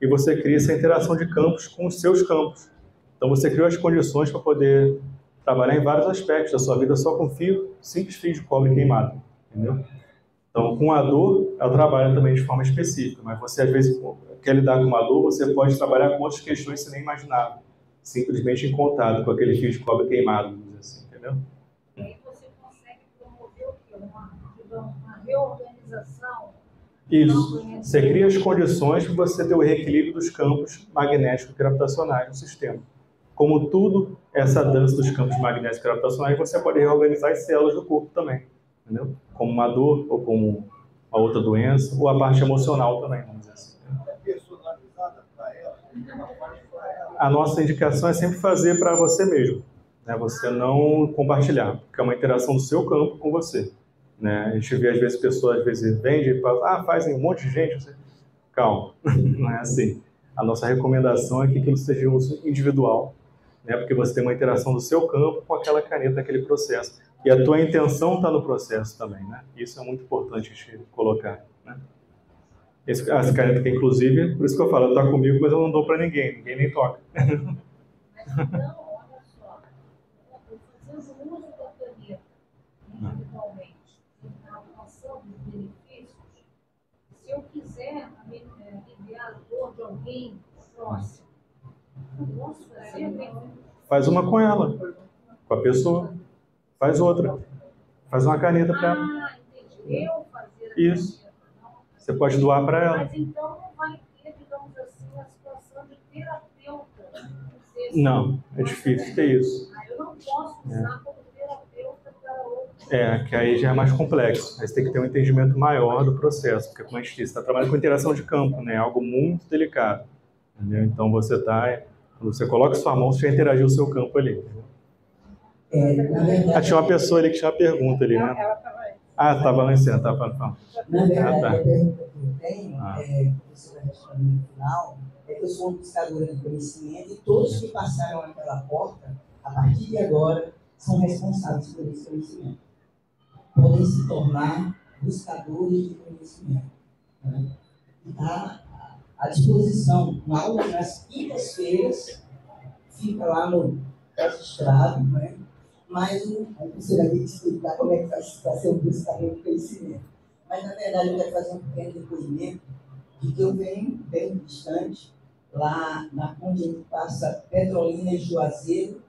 Speaker 1: e você cria essa interação de campos com os seus campos. Então, você criou as condições para poder trabalhar em vários aspectos da sua vida só com simples fio de cobre queimado, entendeu? Então, com a dor, ela trabalha também de forma específica, mas você, às vezes, quer lidar com uma dor, você pode trabalhar com outras questões que você nem imaginava, simplesmente em contato com aquele fio de cobre queimado, vamos dizer assim, entendeu?
Speaker 10: E aí você consegue promover o quê? Uma reorganização?
Speaker 1: Isso. Você cria as condições para você ter o reequilíbrio dos campos magnéticos gravitacionais no sistema. Como tudo, essa dança dos campos magnéticos gravitacionais, você pode reorganizar as células do corpo também, entendeu? Como uma dor, ou como uma outra doença, ou a parte emocional também, vamos dizer assim.
Speaker 7: É personalizada para ela?
Speaker 1: A nossa indicação é sempre fazer para você mesmo, né? Você não compartilhar, porque é uma interação do seu campo com você, né? A gente vê, às vezes, pessoas, às vezes, vendem e falam, fazem um monte de gente. Calma, não é assim. A nossa recomendação é que aquilo seja uso individual, né? Porque você tem uma interação do seu campo com aquela caneta, aquele processo. E a tua intenção está no processo também, né? Isso é muito importante a gente colocar, né? Essa caneta aqui, inclusive, por isso que eu falo, ela está comigo, mas eu não dou para ninguém nem toca.
Speaker 10: Mas então, olha só, fazendo uso da caneta individualmente, na alcançando os benefícios, se eu quiser aliviar a dor de alguém próximo, eu posso fazer?
Speaker 1: Faz uma com ela, com a pessoa. Faz outra. Faz uma caneta para ela.
Speaker 10: Entendi. Eu fazer
Speaker 1: isso. Você pode doar para ela.
Speaker 10: Mas então não vai ter, digamos assim, a situação de terapeuta.
Speaker 1: Não, é difícil ter isso.
Speaker 10: Eu não posso usar como terapeuta para outra.
Speaker 1: Que aí já é mais complexo. Aí você tem que ter um entendimento maior do processo, porque, como a gente disse, está trabalhando com interação de campo, né? É algo muito delicado. Entendeu? Então, quando você coloca sua mão, você já interagiu o seu campo ali. Entendeu? Tinha uma pessoa ali que tinha uma pergunta ali, né? Estava lá em cima, estava falando.
Speaker 11: Na verdade, a pergunta que eu tenho, que você vai responder no final, é que eu sou uma buscadora de conhecimento e todos que passaram naquela porta, a partir de agora, são responsáveis por esse conhecimento. Podem se tornar buscadores de conhecimento. Né? Está à disposição. Uma aula nas quintas-feiras, fica lá no registrado, né? Mas você vai ter que explicar como é que vai ser um buscador de conhecimento. Mas, na verdade, eu quero fazer um pequeno depoimento de que eu venho bem distante, lá na onde a gente passa Petrolina e Juazeiro,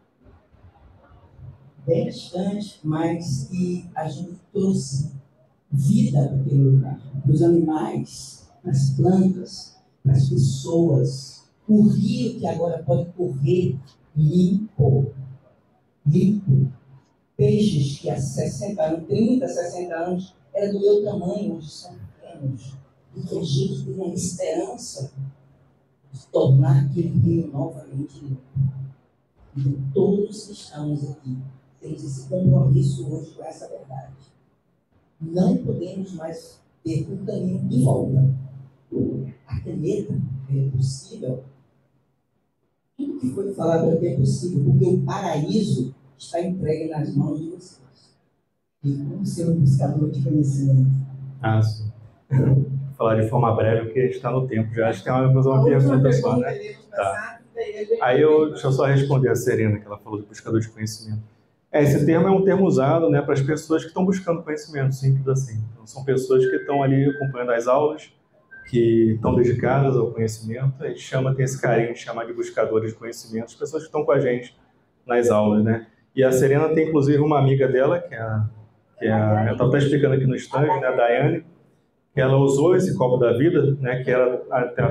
Speaker 11: bem distante, mas que a gente trouxe vida para aquele lugar, para os animais, para as plantas, para as pessoas. O rio que agora pode correr limpo. Peixes que há 60 anos, 30, 60 anos, eram do meu tamanho, hoje são pequenos. E que a gente tem a esperança de tornar aquele rio novamente limpo. E todos que estamos aqui temos esse compromisso hoje com essa verdade. Não podemos mais ter um caminho de volta. A caneta é possível. Tudo que foi falado aqui é possível, porque o paraíso está entregue nas mãos de vocês. E como ser um buscador de conhecimento?
Speaker 1: Sim. Vou falar de forma breve, porque a gente está no tempo já. Acho que tem uma pergunta só, né? Tá. Aí deixa eu só responder a Serena, que ela falou de buscador de conhecimento. Esse termo é um termo usado, né, para as pessoas que estão buscando conhecimento, simples assim. Então, são pessoas que estão ali acompanhando as aulas, que estão dedicadas ao conhecimento. A gente tem esse carinho de chamar de buscadores de conhecimento, as pessoas que estão com a gente nas aulas, né? E a Serena tem, inclusive, uma amiga dela, ela estava até explicando aqui no stand, né, a Daiane, que ela usou esse copo da vida, né, que era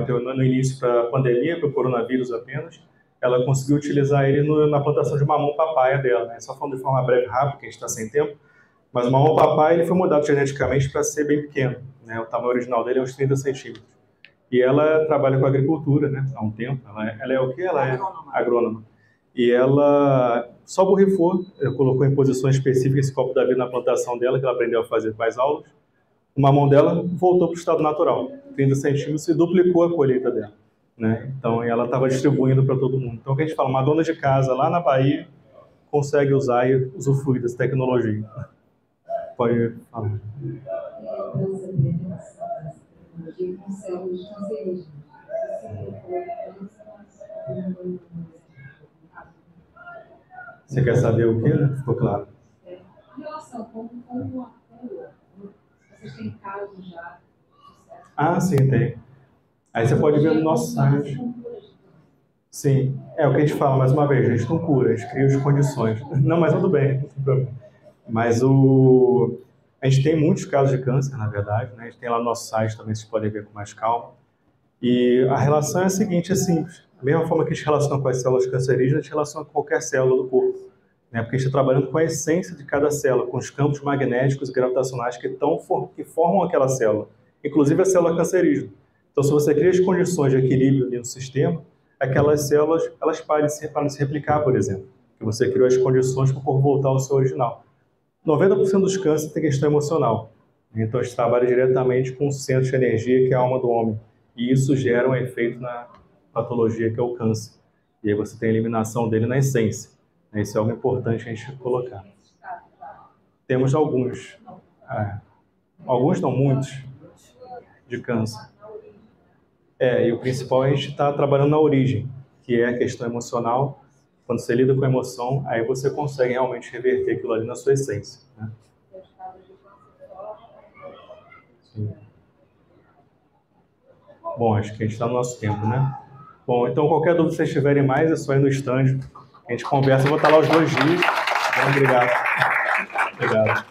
Speaker 1: no início para a pandemia, para o coronavírus apenas. Ela conseguiu utilizar ele na plantação de mamão papaya dela, né? Só falando de forma breve, rápida, que a gente está sem tempo, mas o mamão papaya ele foi mudado geneticamente para ser bem pequeno, né? O tamanho original dele é uns 30 centímetros. E ela trabalha com agricultura, né, há um tempo. Ela é o quê? Ela é agrônoma. E ela só borrifou, colocou em posições específicas esse copo da vida na plantação dela, que ela aprendeu a fazer com as aulas. O mamão dela voltou para o estado natural, 30 centímetros, e duplicou a colheita dela, né? Então, ela estava distribuindo para todo mundo. Então, o que a gente fala, uma dona de casa lá na Bahia, consegue usar e usufruir dessa tecnologia. Pode falar. Você quer saber o que? Né? Ficou claro.
Speaker 10: Em relação com a cura, vocês têm casos já?
Speaker 1: Ah, sim, tem. Aí você pode ver no nosso site. Sim, é o que a gente fala mais uma vez, a gente não cura, a gente cria as condições. Não, mas tudo bem, não tem problema. Mas a gente tem muitos casos de câncer, na verdade, né? A gente tem lá no nosso site também, vocês podem ver com mais calma. E a relação é a seguinte, é simples. Da mesma forma que a gente relaciona com as células cancerígenas, a gente relaciona com qualquer célula do corpo. Né? Porque a gente está trabalhando com a essência de cada célula, com os campos magnéticos e gravitacionais que formam aquela célula, inclusive a célula cancerígena. Então, se você cria as condições de equilíbrio ali no sistema, aquelas células elas param de se replicar, por exemplo. Que você criou as condições para o corpo voltar ao seu original. 90% dos cânceres tem questão emocional. Então, a gente trabalha diretamente com o centro de energia, que é a alma do homem. E isso gera um efeito na patologia, que é o câncer. E aí você tem a eliminação dele na essência. Isso é algo importante a gente colocar. Temos alguns. Alguns não, muitos, de câncer. E o principal é a gente estar trabalhando na origem, que é a questão emocional. Quando você lida com a emoção, aí você consegue realmente reverter aquilo ali na sua essência. Né? Sim. Bom, acho que a gente está no nosso tempo, né? Bom, então qualquer dúvida que vocês tiverem mais, é só ir no stand. A gente conversa, eu vou estar lá os 2 dias. Obrigado. Obrigado.